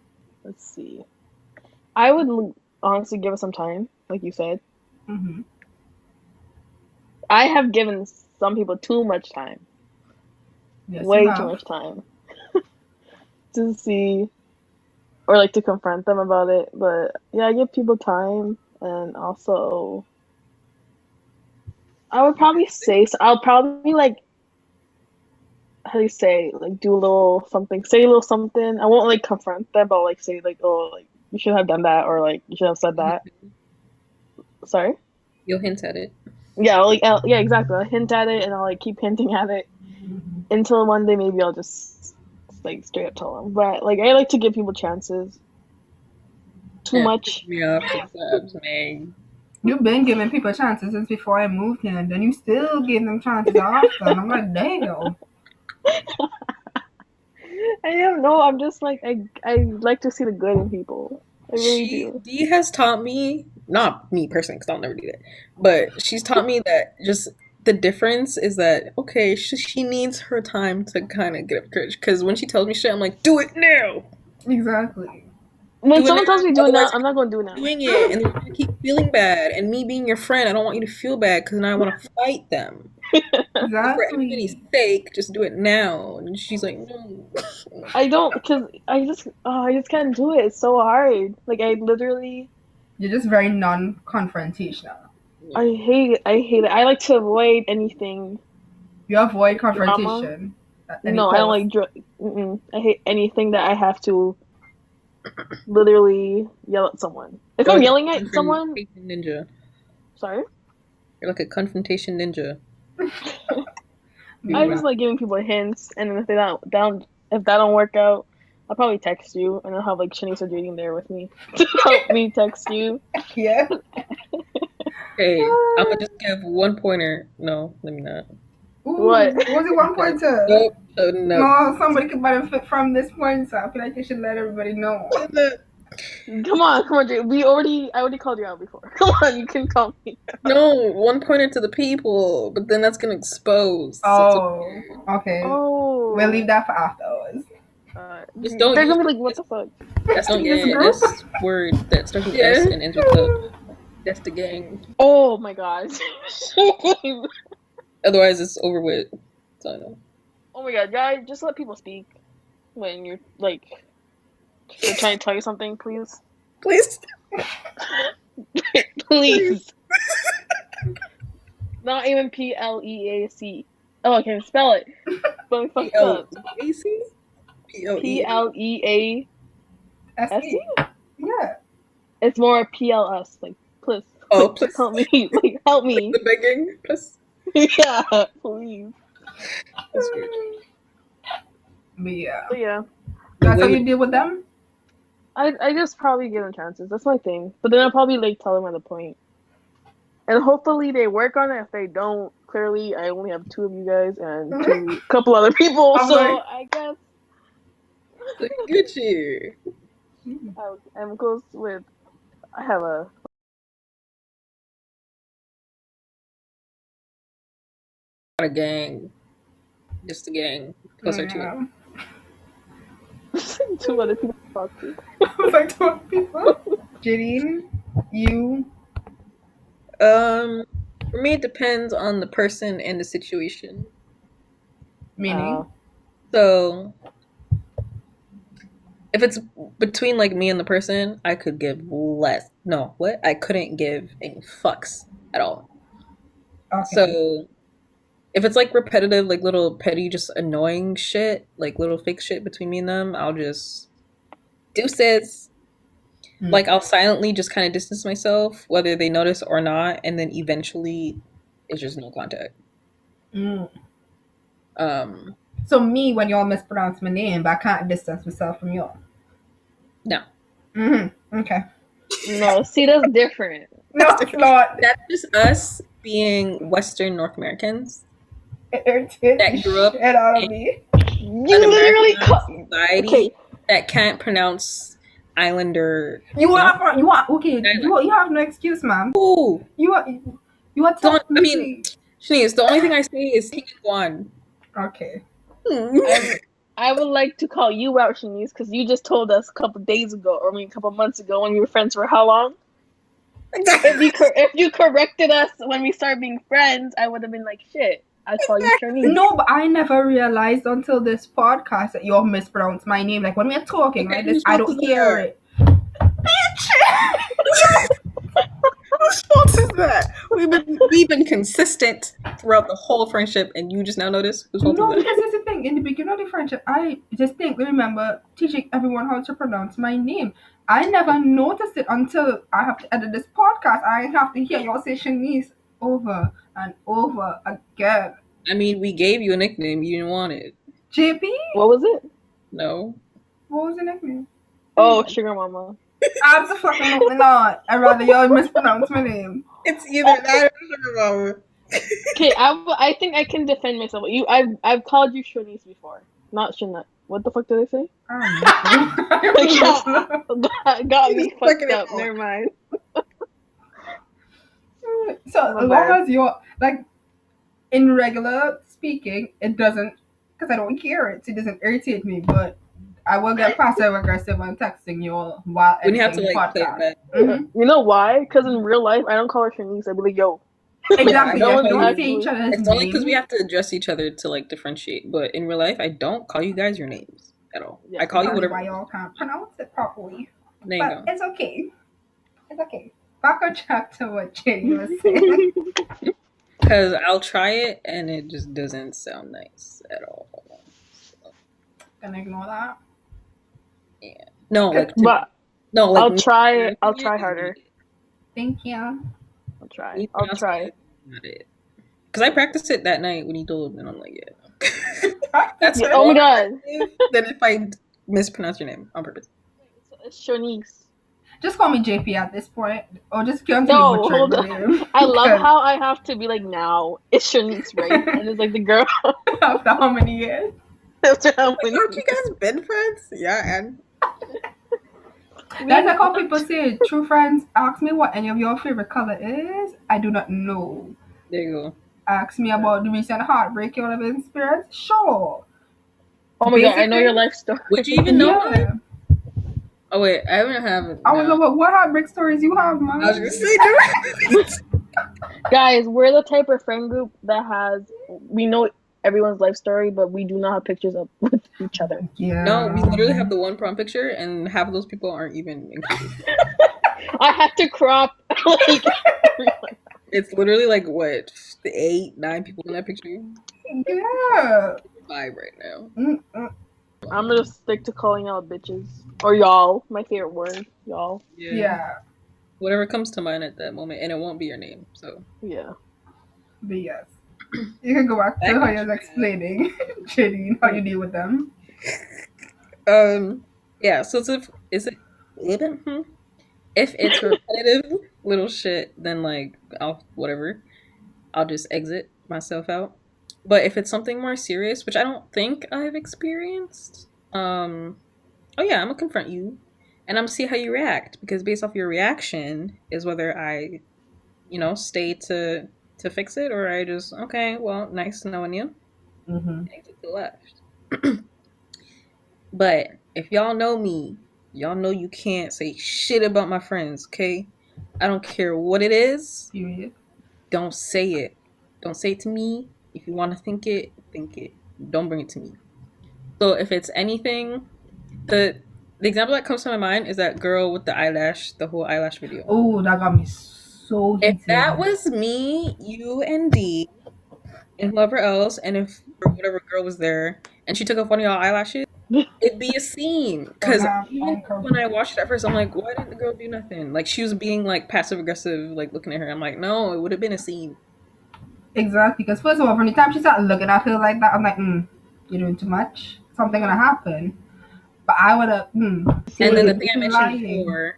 Let's see. I would honestly give it some time, like you said. Mm-hmm. I have given some people too much time, Yes, you way too have. much time to see or like to confront them about it. But yeah, I give people time, and also I would probably say so. I'll probably like how do you say like do a little something, say a little something. I won't like confront them, but like say like oh like you should have done that or like you should have said that. Sorry. You'll hint at it. Yeah, like yeah, exactly. I'll hint at it, and I'll like keep hinting at it until one day maybe I'll just like straight up tell them. But like I like to give people chances. too much. Me off sometimes, man. You've been giving people chances since before I moved here, and then you still give them chances after. And I'm like, damn. I don't know. I'm just like I like to see the good in people. I really She do. Dee has taught me, not me personally, because I'll never do that, but she's taught me that just the difference is that okay, she needs her time to kind of get up courage. Because when she tells me shit, I'm like, do it now, Exactly. When do it someone tells now. me do it now, Otherwise, I'm not gonna do it now. doing it, and they're gonna keep feeling bad. And me being your friend, I don't want you to feel bad because now I want to fight them. So for everybody's Exactly. sake, just do it now. And she's like, no. I don't, because I just can't do it. It's so hard. Like I literally, You're just very non-confrontational. I Yeah. hate it. I hate it. I like to avoid anything You avoid drama. confrontation at any No, I don't cost. like I hate anything that I have to literally yell at someone. If You're I'm like a yelling at someone, confrontation ninja. sorry, You're like a confrontation ninja. I Yeah. just like giving people hints, and then if they don't down, if that don't work out, I'll probably text you, and I'll have like Shanice or Jaden there with me to help me text you. Yeah. Hey, I'm gonna just give one pointer. No, let me not. What? Ooh, was it one No, pointer? nope. No. No, somebody could benefit from this point, so I feel like you should let everybody know. Come on, Jaden. I already called you out before. Come on, you can call me. No, one pointer to the people, but then that's gonna expose. So it's Oh, okay. okay. We'll leave Oh, that for afterwards. Just don't they're use gonna be like, what the fuck? that's don't This yeah, group. this word that starts with S Yeah. and ends with the. That's the gang. Oh my god. Otherwise, it's over with. So I know. Oh my god, guys, just let people speak when you're like they're trying to tell you something, please. Please, please. Please. Not even Pleac. Oh, I can't spell it. But we P fucked L up. E A C. Please. Pleac. SE. Yeah. It's more PLS. Like, please, Oh, like, plus help me. Like, help me. the begging. Plus, Yeah, please. that's weird. But yeah. But yeah, The That's how you women. deal with them? I just probably give them chances. That's my thing. But then I'll probably like tell them at the point. And hopefully they work on it. If they don't, clearly I only have two of you guys and two couple other people. I'm So like, I guess Get you. I'm close with. I have a Not a gang. Just a gang. Plus our two. yeah. two other people to talk to. I was like 12 people. Janine, you. Um, for me, it depends on the person and the situation. Uh, Meaning? So, if it's between like me and the person, I could give less. No, what? I couldn't give any fucks at all. Okay. So, if it's like repetitive, like little petty, just annoying shit, like little fake shit between me and them, I'll just deuces. Mm. Like I'll silently just kind of distance myself, whether they notice or not, and then eventually it's just no contact. Mm. Um, So me, when y'all mispronounce my name, but I can't distance myself from y'all. no, Mm-hmm. Okay. no, see that's different. that's No, it's different. not. That's just us being Western North Americans It irritates the that grew up shit out in of me. You an literally Americanized society okay. that can't pronounce Islander. You No, are, you are, okay, Island. you have no excuse, ma'am. Ooh, You are I mean, technically, Shanice, the only thing I say is King and Guan. okay. Hmm. I would like to call you out, Shanice, because you just told us a couple days ago, or I mean, a couple months ago, when we were friends for how long? If you corrected us when we started being friends, I would have been like, shit. I call you Shanice. No, but I never realized until this podcast that y'all mispronounce my name. Like when we're talking, Okay, right? This whose I fault don't is hear that? it. Bitch! Whose fault is that? We've been consistent throughout the whole friendship, and you just now notice whose fault is No, that? because here's the thing. In the beginning of the friendship, I distinctly remember teaching everyone how to pronounce my name. I never noticed it until I have to edit this podcast. I have to hear y'all say Shanice over and over again. I mean, we gave you a nickname. You didn't want it. JP? What was it? No. What was the nickname? Oh, Sugar Mama. Absolutely not. I'd rather y'all mispronounce my name. It's either that or sugar mama. Okay, I think I can defend myself. I've called you Shanice before, not Shanette. What the fuck did I say? I don't know. I don't Yeah, know. got You just me fucking fucked it up. up. Never mind. So My as long bad. as you're like in regular speaking, it doesn't because I don't hear it. So it doesn't irritate me, but I will get passive aggressive when texting you all while When you have editing to the like play it podcast. back. You know why? Because in real life, I don't call her Shanice. I'd be like, yo. Yeah, I Exactly. No Yes, don't we one's call don't you. say each actually. other's It's only because we names. have to address each other to like differentiate. But in real life, I don't call you guys your names at all. Yeah. I It's call you probably whatever. why y'all can't pronounce it properly. There you But go. it's okay. It's okay. Back on track to what Jenny was saying. Because I'll try it and it just doesn't sound nice at all. So, Gonna ignore that. yeah. No, like to me. But No, like I'll me try. I'll pronouncing it try is harder. not it. Thank you. I'll try. Me I'll pronouncing try. it is not it. Because I practiced it that night when he told, and I'm like, yeah. Practice That's Yeah. it. Oh more my god. effective than if I mispronounce your name on purpose. It's Shanice. Just call me JP at this point, or just continue No, butchering hold my on. name I love because how I have to be like, now it's Shanice, right? And it's like the girl. after how many years? After how Like, many aren't you guys been friends? Yeah, and That's we like how people say, true friends, ask me what any of your favorite color is. I do not know. there you go. Ask me about the recent heartbreak you have experienced. Sure. Oh my god, I know your Basically, life story. Would you even know mine? yeah. Oh wait, I haven't have I was no. like, what heartbreak stories you have, I was man? gonna say, do Guys, we're the type of friend group that we know everyone's life story, but we do not have pictures up with each other. No, we literally have Yeah. the one prom picture, and half of those people aren't even included. I had to crop like everyone. It's literally like what, the eight, nine people in that picture. Yeah. Five right now. Mm-mm. I'm gonna stick to calling out bitches or y'all. My favorite word, y'all. Yeah, Yeah. whatever comes to mind at that moment, and it won't be your name. So Yeah. But yes. You can go back to back how on you was track. explaining, Janine, how you deal with them. Um, yeah. So is it if it's repetitive little shit, then like I'll whatever. I'll just exit myself out. But if it's something more serious, which I don't think I've experienced, oh yeah, I'm gonna confront you, and I'm gonna see how you react because based off your reaction is whether I, stay to fix it or I just okay, well, nice knowing you, Mm-hmm. exit to the left. But if y'all know me, y'all know you can't say shit about my friends, okay? I don't care what it is. Period. Don't say it. Don't say it to me. If you want to think it, think it. Don't bring it to me. So if it's anything, the example that comes to my mind is that girl with the eyelash, the whole eyelash video. Oh, that got me so If that heated. was me, you and D and whoever else, and if whatever girl was there and she took off one of y'all eyelashes, it'd be a scene. Don't Cause have even uncle. when I watched it at first, I'm like, why didn't the girl do nothing? Like she was being like passive aggressive, like looking at her. I'm like, no, it would have been a scene. Exactly. Because first of all, from the time she started looking at her like that, I'm like, you're doing too much. Something gonna happen. But I would have, And then the wait, thing I she's mentioned lying. before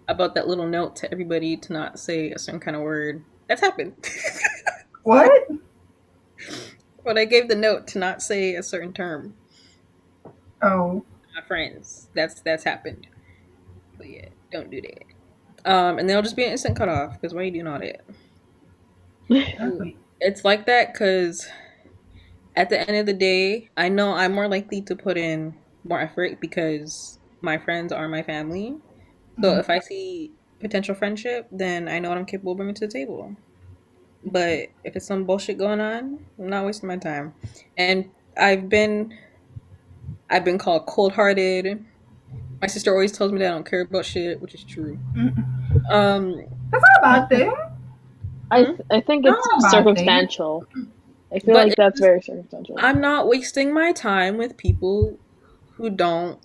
about that little note to everybody to not say a certain kind of word, that's happened. What? When I gave the note to not say a certain term, Oh, my friends, that's happened. But yeah, don't do that. And they'll just be an instant cutoff because why are you doing all that? And exactly. it's like that because at the end of the day, I know I'm more likely to put in more effort because my friends are my family. So Mm-hmm. if I see potential friendship, then I know what I'm capable of bringing to the table. But if it's some bullshit going on, I'm not wasting my time. And I've been called cold hearted. My sister always tells me that I don't care about shit, which is true. Mm-mm. Um, That's not a bad thing. hmm? I think That's it's not a bad thing. circumstantial. I feel But like it's that's just very circumstantial. I'm not wasting my time with people who don't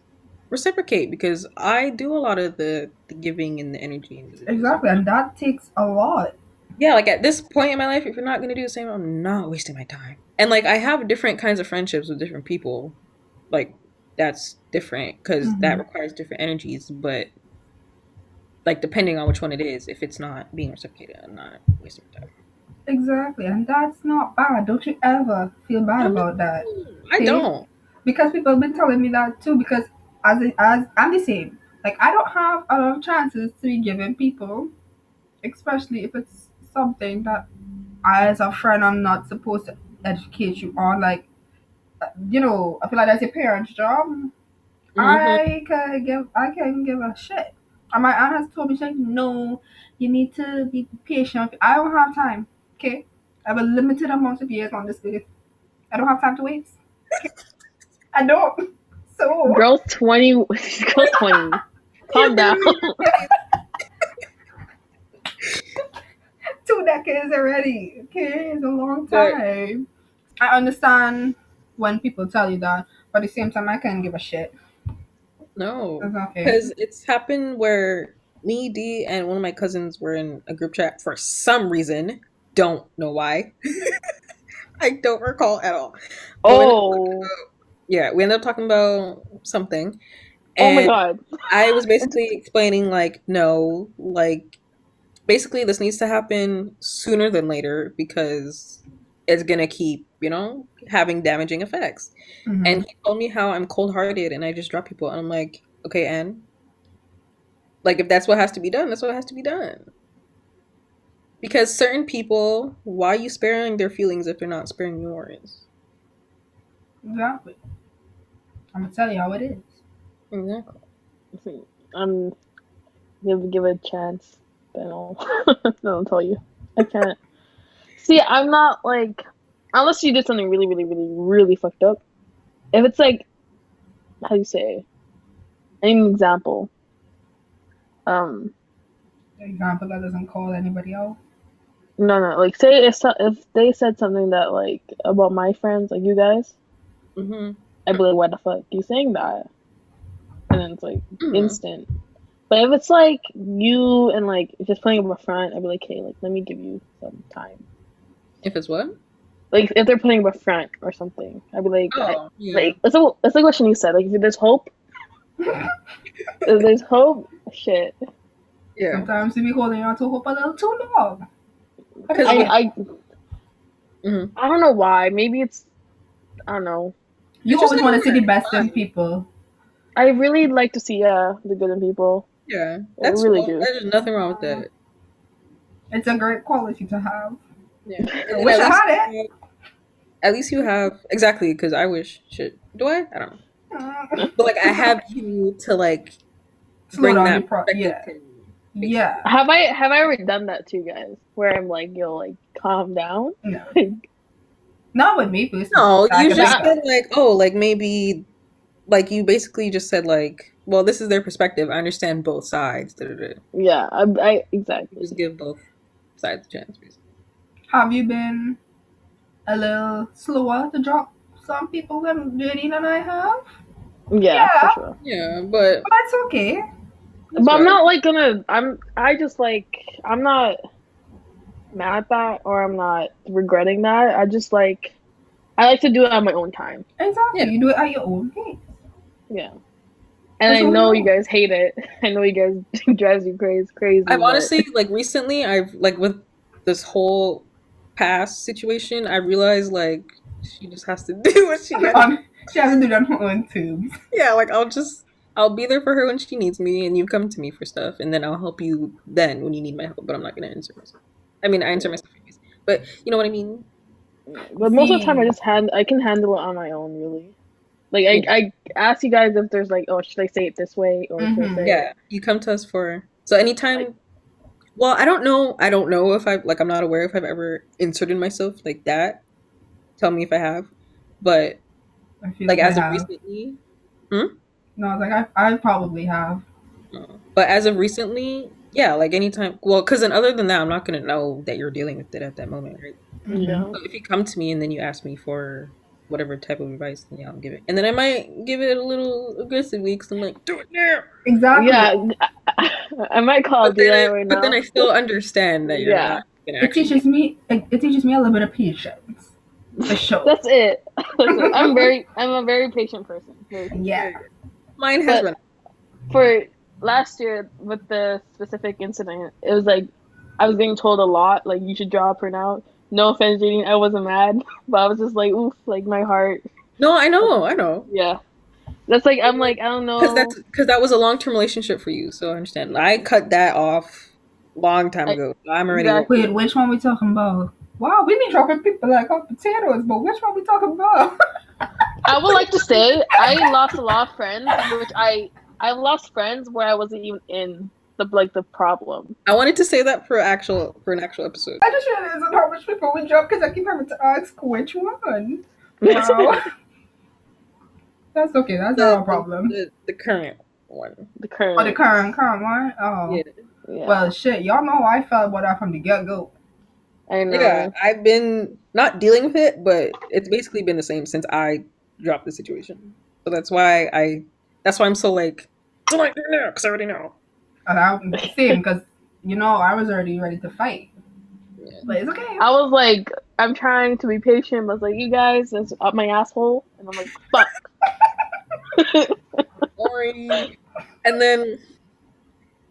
reciprocate because I do a lot of the giving and the energy and Exactly, and that takes a lot. yeah, like at this point in my life, if you're not gonna do the same, I'm not wasting my time. And like I have different kinds of friendships with different people. Like that's different because that Mm-hmm. requires different energies. But Like depending on which one it is, if it's not being reciprocated, I'm not wasting my time. Exactly, and that's not bad. Don't you ever feel bad No, about that, I okay? don't. Because people have been telling me that too. Because as I'm the same. Like I don't have a lot of chances to be giving people, especially if it's something that I, as a friend, I'm not supposed to educate you on. Like I feel like that's your parents' job. Hmm. I can give a shit. And my aunt has told me, she's like, no, you need to be patient. I don't have time. Okay, I have a limited amount of years on this earth. I don't have time to waste. Okay, I don't. So Girl 20, girl 20. You're Calm down. barely in your 20s. 2 decades already. Okay, it's a long But time. I understand when people tell you that, but at the same time, I can't give a shit. no, It's okay. because it's happened where me, D, and one of my cousins were in a group chat for some reason. Don't know why. I don't recall at all. But we ended up talking Oh. about, yeah, we ended up talking about something, Oh my and god. I was basically explaining like, no, like basically this needs to happen sooner than later because it's gonna keep, having damaging effects. Mm-hmm. And he told me how I'm cold hearted and I just drop people, and I'm like, okay, and like if that's what has to be done, that's what has to be done. Because certain people, why are you sparing their feelings if they're not sparing yours? Exactly. I'm gonna tell you how it is. Exactly. I'm give it a chance. Then I'll then I'll tell you. I can't. See, I'm not like unless you did something really, really, really, really fucked up. If it's like how do you say an example. Um Example that doesn't call anybody out. no, like say if they said something that like about my friends, like you guys, Mm-hmm. I'd be like, why the fuck you saying that? And then it's like Mm. instant. But if it's like you and like just playing up a front, I'd be like, hey, like let me give you some time. If it's what? Like if they're putting up a front or something, I'd be like, Oh, yeah. like it's like what Shanice said. Like if there's hope, if there's hope, shit. Yeah. Sometimes we be holding on to hope a little too long. But it's Because I okay. with, I mhm. I don't know why. Maybe it's I don't know. You It's just always like want to see the we're best in fun. people. I really like to see the good in people. Yeah. I really do. There's nothing wrong with that. It's a great quality to have. Yeah. And I then wish I had at least you have, exactly, because I wish, shit. Do I? I don't know. it. But like, I have you to like Slow bring down that perspective yeah. to me, Yeah. basically. Have I ever done that to you guys? Where I'm like, yo, like calm down. No. Like, Not with me personally. No, I you can think just yeah, of. said like, oh, like maybe, like you basically just said like, well, this is their perspective. I understand both sides. Da, da, da. yeah. I You exactly. just give both sides a chance, basically. Have you been a little slower to drop some people than Janine and I have? Yeah, for Yeah. sure. Yeah, but But it's okay. that's But I'm fine. not like gonna. I just like. I'm not mad at that or I'm not regretting that. I just like. I like to do it on my own time. Exactly. Yeah, You do it at your own pace. Yeah. And That's I how we know you roll. guys hate it. I know you guys drives you crazy, I've but honestly like recently, I've like with this whole past situation, I realized like she just has to do what she gotta do. She has to do it on her own terms. Yeah, like I'll be there for her when she needs me, and you come to me for stuff, and then I'll help you then when you need my help. But I'm not gonna answer myself. I mean, I answer yeah. myself anyways, but you know what I mean. But most of the time See, I can handle it on my own really. Like Yeah, I ask you guys if there's like, oh, should I say it this way or should I mm-hmm. say it yeah. You come to us for so like anytime. Well, I don't know. I don't know if I like. I'm not aware if I've ever inserted myself like that. Tell me if I have, but I feel like like I as of have. recently. Hmm? No, I was like, I probably have. But as of recently, yeah, like anytime. Well, because then other than that, I'm not gonna know that you're dealing with it at that moment, right? Mm-hmm. yeah. So if you come to me and then you ask me for whatever type of advice, then yeah, I'll give it. And then I might give it a little aggressive because I'm like, do it now. Exactly. Yeah. I might call Dia right But then now. I still understand that you're Yeah. not gonna It actually teaches give. me. It teaches me a little bit of patience, for sure. That's it. That's it. I'm a very patient person. Very patient. Yeah. Very good. Mine has But been. for last year with the specific incident, it was like I was being told a lot, like you should drop her now. No offense, Jaden, I wasn't mad, but I was just like, oof, like my heart. No, I know. Yeah, that's like I'm like I don't know. Because that was a long term relationship for you, so I understand. I cut that off long time I, ago. I'm already over exactly. Wait, which one we talking about? Wow, we be dropping people like hot potatoes, but which one we talking about? I would like to say I lost a lot of friends, which I lost friends where I wasn't even in the problem. I wanted to say that for an actual episode. I just realized how much people we drop because I keep having to ask which one. Wow, that's okay. That's not our problem. The current one. The Oh, the current, current one. Oh, Yeah. well, yeah, shit. Y'all know how I felt about that from the get go. I Yeah, know. I've been not dealing with it, but it's basically been the same since I dropped the situation. So that's why I'm so like, don't like do now, because I already know. And I same because I was already ready to fight, Yeah. but it's okay. I was like, I'm trying to be patient, but I was like, you guys, it's up my asshole, and I'm like, fuck. Sorry. And then,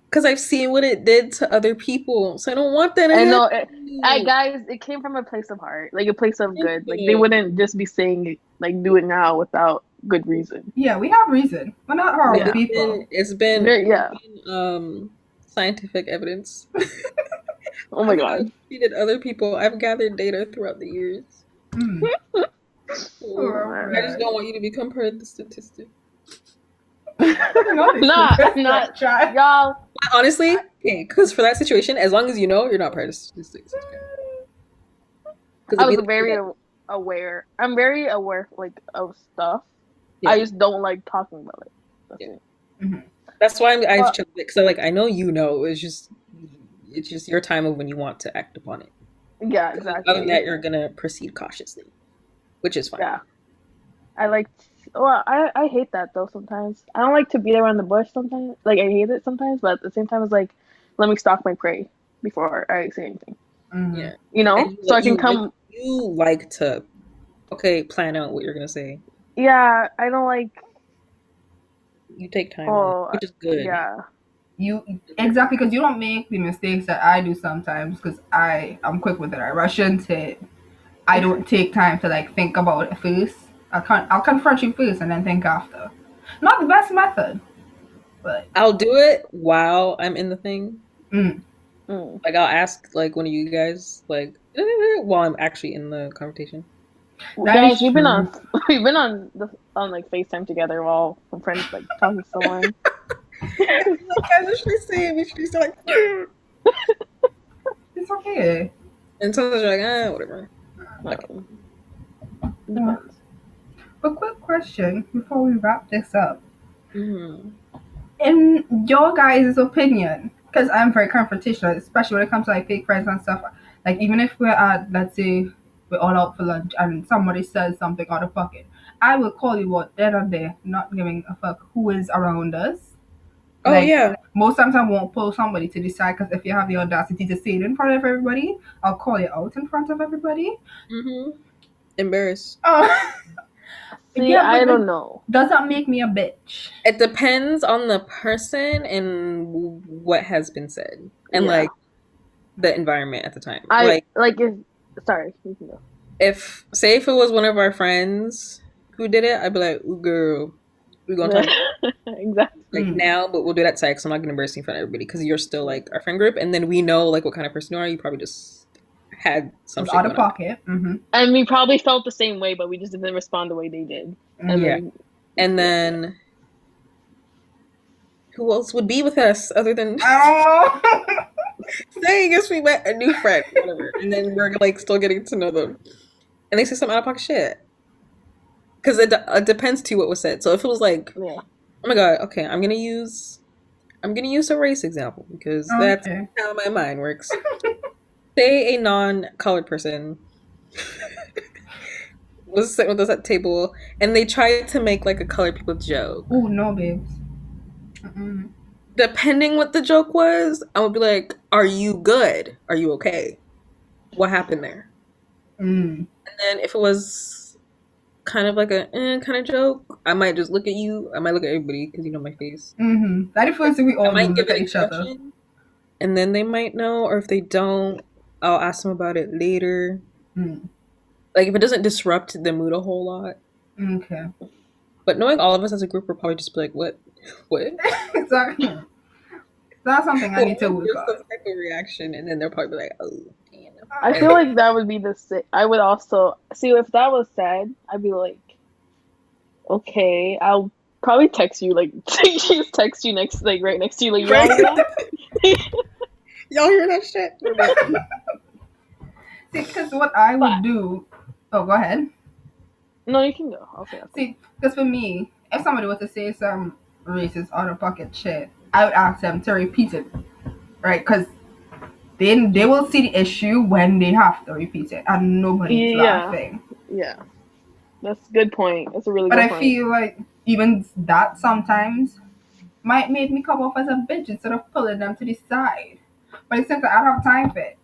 because I've seen what it did to other people, so I don't want that to I happen know, to I you. guys, it came from a place of heart, like a place of Thank good. Like they you. wouldn't just be saying it, like do it now without good reason. Yeah, we have reason. We're not Like horrible Yeah, people. yeah. scientific evidence. Oh my I've god. treated other people. I've gathered data throughout the years. Mm. So Oh I just my don't want you to become part of the statistic. not this I'm not, statistic, child. y'all. Honestly, okay, because for that situation, as long as you know you're not part of the statistics, it's fine. Because I it'd be was the people very that, aware. I'm very aware, like of stuff. I yeah, just don't like talking about it. That's yeah. it. Mhm. That's why I've But chosen it because I know you know it's just your time of when you want to act upon it. yeah, Because other than exactly. that, you're gonna proceed cautiously, which is fine. Yeah, I like. Well, I hate that though. Sometimes I don't like to beat around the bush. Sometimes, like I hate it sometimes, but at the same time, it's like, let me stalk my prey before I say anything. Mhm. Yeah, You and know, so I can come. you like to plan out what you're gonna say. Yeah, I don't like. You take time on it, Oh, which is good. yeah, You exactly because you don't make the mistakes that I do sometimes because I'm quick with it. I rush into it. I don't take time to like think about it first. I'll confront you first and then think after. Not the best method, but I'll do it while I'm in the thing. mm, mm. Like I'll ask like one of you guys like while I'm actually in the conversation. that is Guys, we've been on true. we've been on like FaceTime together while some friends like talking to someone. Like I literally say it, literally start like It's okay. and sometimes you're like, whatever. Like Um, Uh, depends. a quick question before we wrap this up. mm-hmm. In your guys' opinion, because I'm very confrontational, especially when it comes to like fake friends and stuff. Like even if we're at, let's say, we're all out for lunch and somebody says something out of pocket, I will call you out dead on there, not giving a fuck who is around us. Oh Like yeah. most times I won't pull somebody to decide because if you have the audacity to say it in front of everybody, I'll call you out in front of everybody. Mm-hmm. Embarrassed. Oh, See, yeah, I but don't like, know. does that make me a bitch? It depends on the person and what has been said and Yeah, like the environment at the time. I Like like if. Sorry, you can go. if say if it was one of our friends who did it, I'd be like, "Ooh, girl, we gonna talk like Exactly. Mm. now, but we'll do that side. 'Cause I'm not gonna embarrass you in front of everybody because you're still like our friend group, and then we know like what kind of person you are. You probably just had some It's shit out of going on. pocket. Mm-hmm. And we probably felt the same way, but we just didn't respond the way they did. And Yeah, Mm-hmm. then, and yeah, then who else would be with us other than I don't know. say? I guess we met a new friend, whatever, and then we're like still getting to know them, and they say some out of pocket shit because it depends to what was said. So if it was like, yeah. oh my god, okay, I'm gonna use a race example because that's Okay. how my mind works. Say a non-colored person was sitting with us at the table and they tried to make like a colored people joke. Oh no, babes. Mm-mm. Depending what the joke was, I would be like, "Are you good? Are you okay? What happened there?" Mm. And then if it was kind of like a kind of joke, I might just look at you. I might look at everybody because you know my face. That the first thing we I all do, might give look an at each other. expression, and then they might know, or if they don't, I'll ask them about it later. Mm. Like if it doesn't disrupt the mood a whole lot. Okay. But knowing all of us as a group, we'll probably just be like, "What? What?" Exactly. That's something I Well, need to work give on. some type of reaction, and then they'll probably be like, "Oh, damn." I feel like that would be the same. I would also see if that was said. I'd be like, okay, I'll probably text you like just text you next like right next to you like you want that. Y'all hear that shit? See, because what I would But do. Oh, go ahead. no, you can go. I'll say after. See, because for me, if somebody was to say some racist out of pocket shit, I would ask them to repeat it, right? Because they will see the issue when they have to repeat it, and nobody's Yeah, laughing. yeah, that's a good point. That's a really But good I point. feel like even that sometimes might make me come off as a bitch instead of pulling them to the side. But it's since I don't have time for it.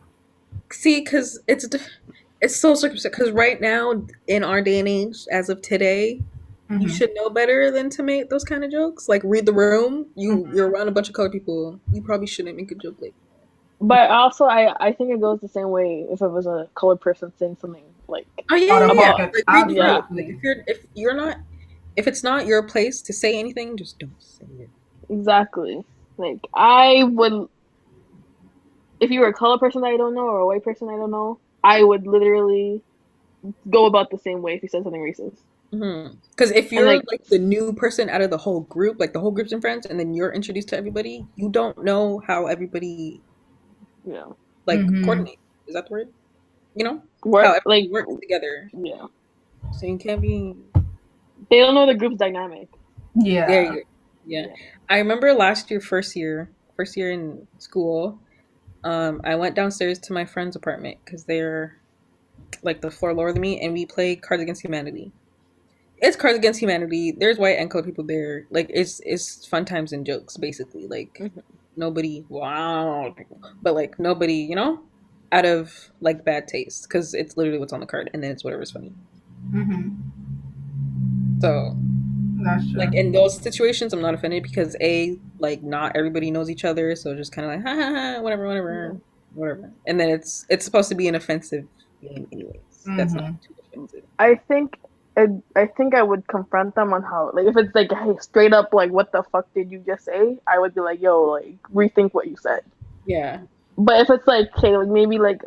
See, because it's so circumspect. Because right now, in our day and age, as of today, you Mm-hmm. should know better than to make those kind of jokes. Like read the room. Mm-hmm. You're around a bunch of colored people. You probably shouldn't make a joke like. But also, I think it goes the same way if it was a colored person saying something like Oh yeah, Out yeah, of yeah. about pocket, Like read the room. yeah, Like absolutely. if it's not your place to say anything, just don't say it. exactly. Like I would, if you were a colored person that I don't know or a white person I don't know, I would literally go about the same way if you said something racist. Because if And you're like, like the new person out of the whole group, like the whole group's and friends, and then you're introduced to everybody, you don't know how everybody yeah, like Mm-hmm. coordinates. Is that the word? You know how work everybody like works together. yeah, So you can't be. they don't know the group's dynamic. There you Yeah. go. Yeah, Yeah. I remember last year, first year in school. I went downstairs to my friend's apartment because they're like the floor lower than me, and we played Cards Against Humanity. It's Cards Against Humanity. There's white and colored people there. Like it's fun times and jokes basically. Like Mhm. nobody wow, but like nobody out of like bad taste because it's literally what's on the card and then it's whatever's funny. Mm-hmm. So That's like true. in those situations, I'm not offended because like not everybody knows each other, so just kind of like ha ha ha whatever Yeah. whatever, and then it's supposed to be an offensive game anyways. That's not Mm-hmm. too offensive. I think I think I would confront them on how like if it's like hey straight up like what the fuck did you just say? I would be like yo like rethink what you said. Yeah. But if it's like hey like maybe like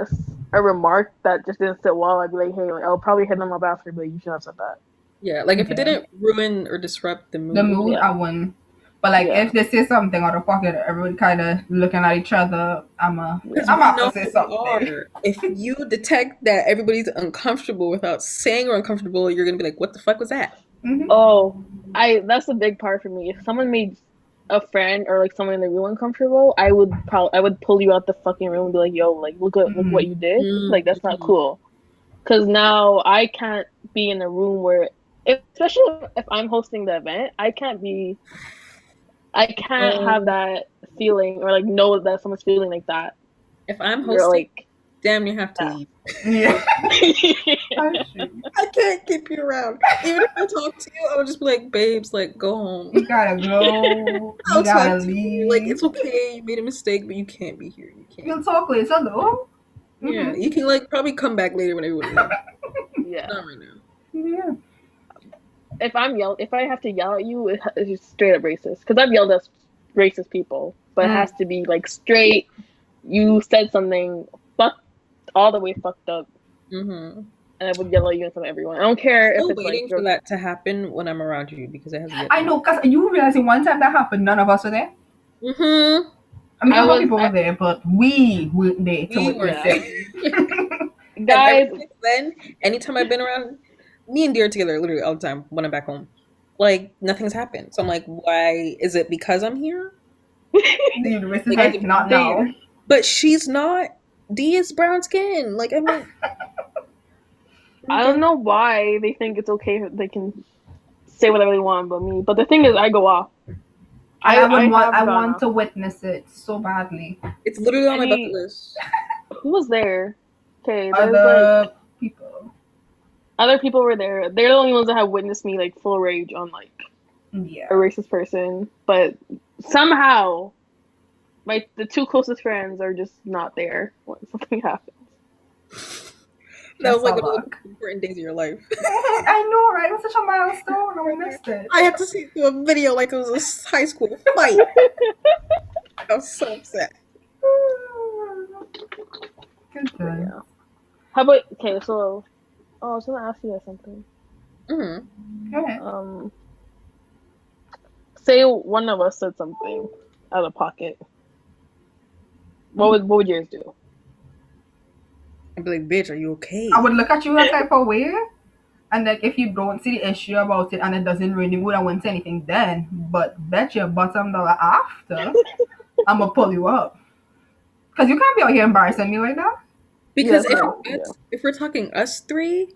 a remark that just didn't sit well, I'd be like hey like I'll probably hit them up after, but you shouldn't have said that. Yeah, like if it Yeah. didn't ruin or disrupt the The mood. mood, Yeah, I wouldn't. But like, yeah, if they say something out of pocket, everyone kind of looking at each other. Because yeah. I'm we have know to say how we something. are. If you detect that everybody's uncomfortable without saying we're uncomfortable, you're gonna be like, "What the fuck was that?" Mm-hmm. Oh, I that's a big part for me. If someone made a friend or like someone in the room uncomfortable, I would pull you out the fucking room and be like, "Yo, like look what Mm-hmm. you did. Like that's not Mm-hmm. cool." Because now I can't be in a room where, especially if I'm hosting the event, I can't have So that feeling or like know that someone's feeling like that. if I'm You're hosting, like, damn, you have to leave. Yeah. yeah. That's true. I can't keep you around. Even if I talk to you, I would just be like, "Babes, like go home." You gotta go. You I'll gotta talk to you. Like leave. it's okay. You made a mistake, but you can't be here. You can't. You'll talk later though. Yeah, Mm-hmm. you can like probably come back later when everyone leaves. Not right now. Yeah. If I have to yell at you, it's straight up racist. Because I've yelled at racist people, but it Mm. has to be like straight. You said something fucked all the way fucked up, Mm-hmm. and I would yell at you in front of everyone. I don't care if Still it's like waiting for that to happen when I'm around you because it hasn't yet I happened. know, cause you realizing one time that happened, none of us were there. Mm-hmm. I mean, I other was people were there, but we weren't there to We witness weren't yeah it. And ever guys. since then, anytime I've been around, me and Deer are together literally all the time when I'm back home. Like nothing's happened. So I'm like, why is it because I'm here? The universe is Like is I like, it not they now. but she's not D is brown skin. Like I'm like I don't know why they think it's okay. They can say whatever they want about me. But the thing is, I go off. And I I have gone want off. to witness it so badly. it's literally on my bucket Any list. who was there? Okay, there's like Other people. Other people were there. They're the only ones that have witnessed me like full rage on like a Yeah. racist person. But somehow, the two closest friends are just not there when something happens. That was Just a like one of the luck. most important days of your life. I know, right? It was such a milestone. I missed it. I had to see through a video like it was a high school fight. I was so upset. Good But time. yeah. How about okay? So, I was gonna ask you guys something. Mm-hmm. Go ahead. Say one of us said something out of pocket. What would yours do? I'd be like, bitch, are you okay? I would look at you a type of way, and like if you don't see the issue about it and it doesn't really good, I wouldn't say anything then. But bet your bottom dollar after, I'm gonna pull you up. Cause you can't be out here embarrassing me like that. Because Yeah, fair. if we're talking us three,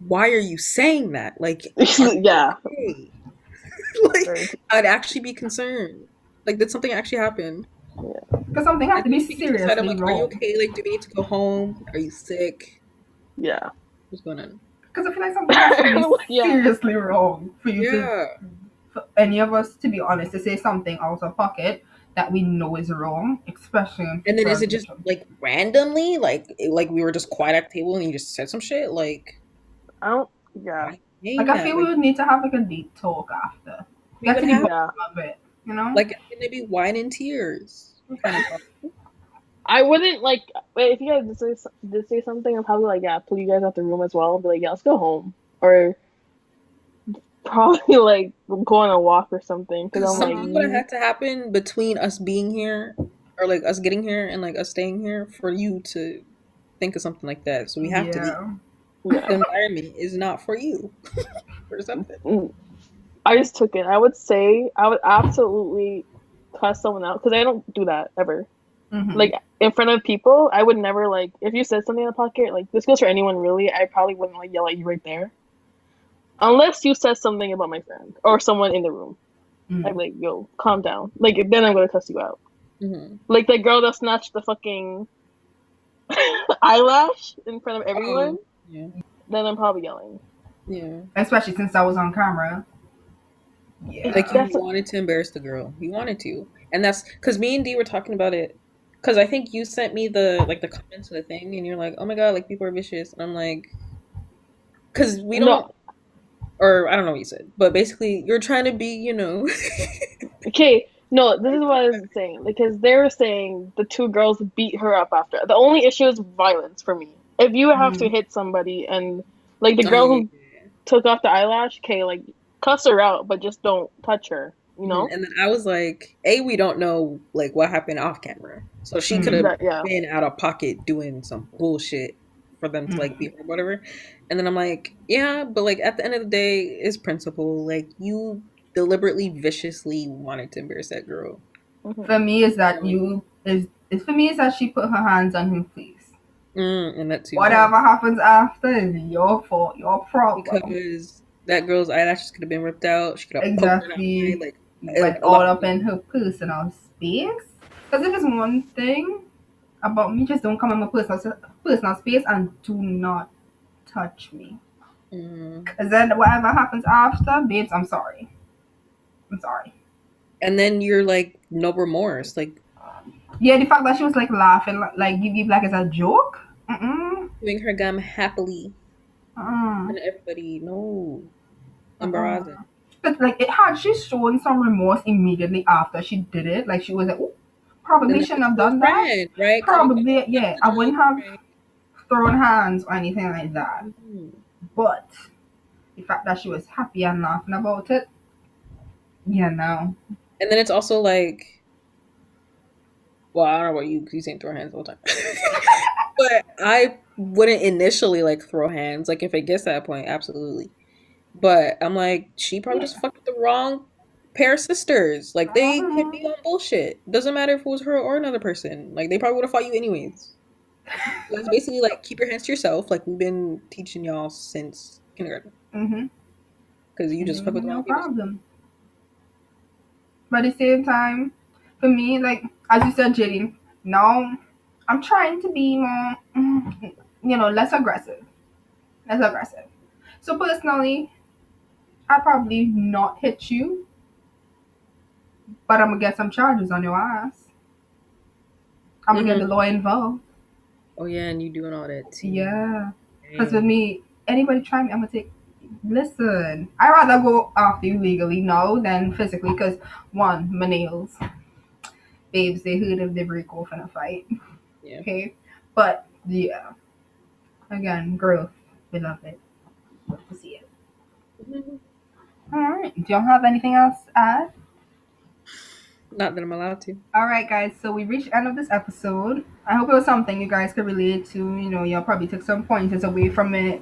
why are you saying that? Like, Yeah. hey, Very like I'd actually be concerned. Like, did something actually happen? Cause something has And to then be we get to decide. I'm seriously like, are you wrong. okay? Like, do we need to go home? Are you sick? Yeah. What's going on? Cause I feel like something has to be Yeah. seriously wrong for you to, Yeah. for any of us to be honest, to say something out of pocket that we know is wrong, especially in And then front is of it just children. like randomly, like we were just quiet at the table and you just said some shit? Like, I don't. Yeah. why saying Like I that? feel we Like, would need to have like a deep talk after. we Get would to the have bottom Yeah. of it, you know? like maybe wine and tears kind of talk. I wouldn't like if you guys did say something. I'm probably like, yeah, pull you guys out the room as well. Be like, yeah, let's go home, or probably like go on a walk or something. Because I'm like, Something would have had to happen between us being here, or like us getting here and like us staying here for you to think of something like that. So we have to leave. Yeah. yeah. The environment is not for you or something. I just took it. I would say I would absolutely cuss someone out because I don't do that ever. Mm-hmm. Like in front of people, I would never like if you said something in the pocket. Like this goes for anyone really. I probably wouldn't like yell at you right there, unless you said something about my friend or someone in the room. I'd Mm-hmm. be like, yo, calm down. Like then I'm gonna cuss you out. Mm-hmm. Like the girl that snatched the fucking eyelash in front of everyone. Oh, yeah, Then I'm probably yelling. yeah. Especially since I was on camera. Like Yeah. you That's wanted to embarrass the girl. You wanted to, and that's because me and Dee were talking about it. Because I think you sent me the comments of the thing, and you're like, "Oh my god, like people are vicious," and I'm like, "Because we don't," no. or I don't know what you said, but basically you're trying to be, Okay, no, this is what I was saying because they were saying the two girls beat her up after. The only issue is violence for me. If you have to Mm. hit somebody and like the Oh girl yeah, who took off the eyelash, okay, like cuss her out, but just don't touch her. You Mhm. know? And then I was like, A, we don't know like what happened off camera. So she could have Mm. That yeah. been out of pocket doing some bullshit for them to like Mm. beat her, whatever. And then I'm like, yeah, but like at the end of the day, it's principle. Like you deliberately, viciously wanted to embarrass that girl. For Hmm. me is that Um, you is for me is that she put her hands on him, please. and that too, yeah. Whatever happens after is your fault, your problem. Because that girl's eyelashes could have been ripped out. She could have poked her in the eye, Exactly. like But a all lot of up things. in her personal space. Because if it's one thing about me, just don't come in my personal space and do not touch me. Mm. Because then whatever happens after, babes, I'm sorry. I'm sorry. And then you're like no remorse. Like Yeah, the fact that she was like laughing, like give you like it's a joke. Mm-mm. chewing her gum happily. Uh-uh. And everybody, no, Uh-uh. embarrassing. But like it had she shown some remorse immediately after she did it. Like she was like, oh, And probably then shouldn't it's have your done that. friend, right? Because you thought Probably, that was yeah. a I wouldn't joke, have right? thrown hands or anything like that. Mhm. But the fact that she was happy and laughing about it, yeah, no. And then it's also like, well, I don't know about you because you saying throw hands all the time, but I wouldn't initially like throw hands. Like if it gets to that point, absolutely. But I'm like, she probably Yeah. just fucked with the wrong pair of sisters. Like they could Uh-huh. be on bullshit. Doesn't matter if it was her or another person. Like they probably would have fought you anyways. So it's basically like keep your hands to yourself. Like we've been teaching y'all since kindergarten. Mm-hmm. Because you And just there would fuck be with the no wrong people. problem. But at the same time, for me, like as you said, Jaden, now I'm trying to be more, less aggressive. Less aggressive. So personally, I'd probably not hit you, but I'm gonna get some charges on your ass. I'm gonna get the Hmm. law involved. Oh yeah, and you doing all that too. Yeah. Because with Dang. me, anybody try me, I'm gonna take. Listen, I'd rather go after you legally now than physically. Because one, my nails, babes, they hurt if they break off in a fight. Yeah. Okay, but yeah, again, growth, we love it. Love to see it. Mhm. All right. Do y'all have anything else to add? Not that I'm allowed to. All right, guys. So we reached the end of this episode. I hope it was something you guys could relate to. Y'all probably took some pointers away from it.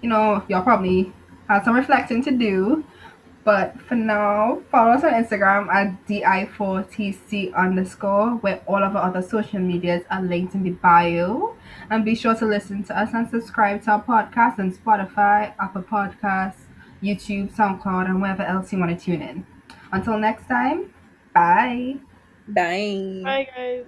Y'all probably had some reflecting to do. But for now, follow us on Instagram at di4tc underscore, where all of our other social medias are linked in the bio. And be sure to listen to us and subscribe to our podcast on Spotify, Apple Podcasts, YouTube, SoundCloud, and wherever else you want to tune in. Until next time, bye. Bye. Bye, guys.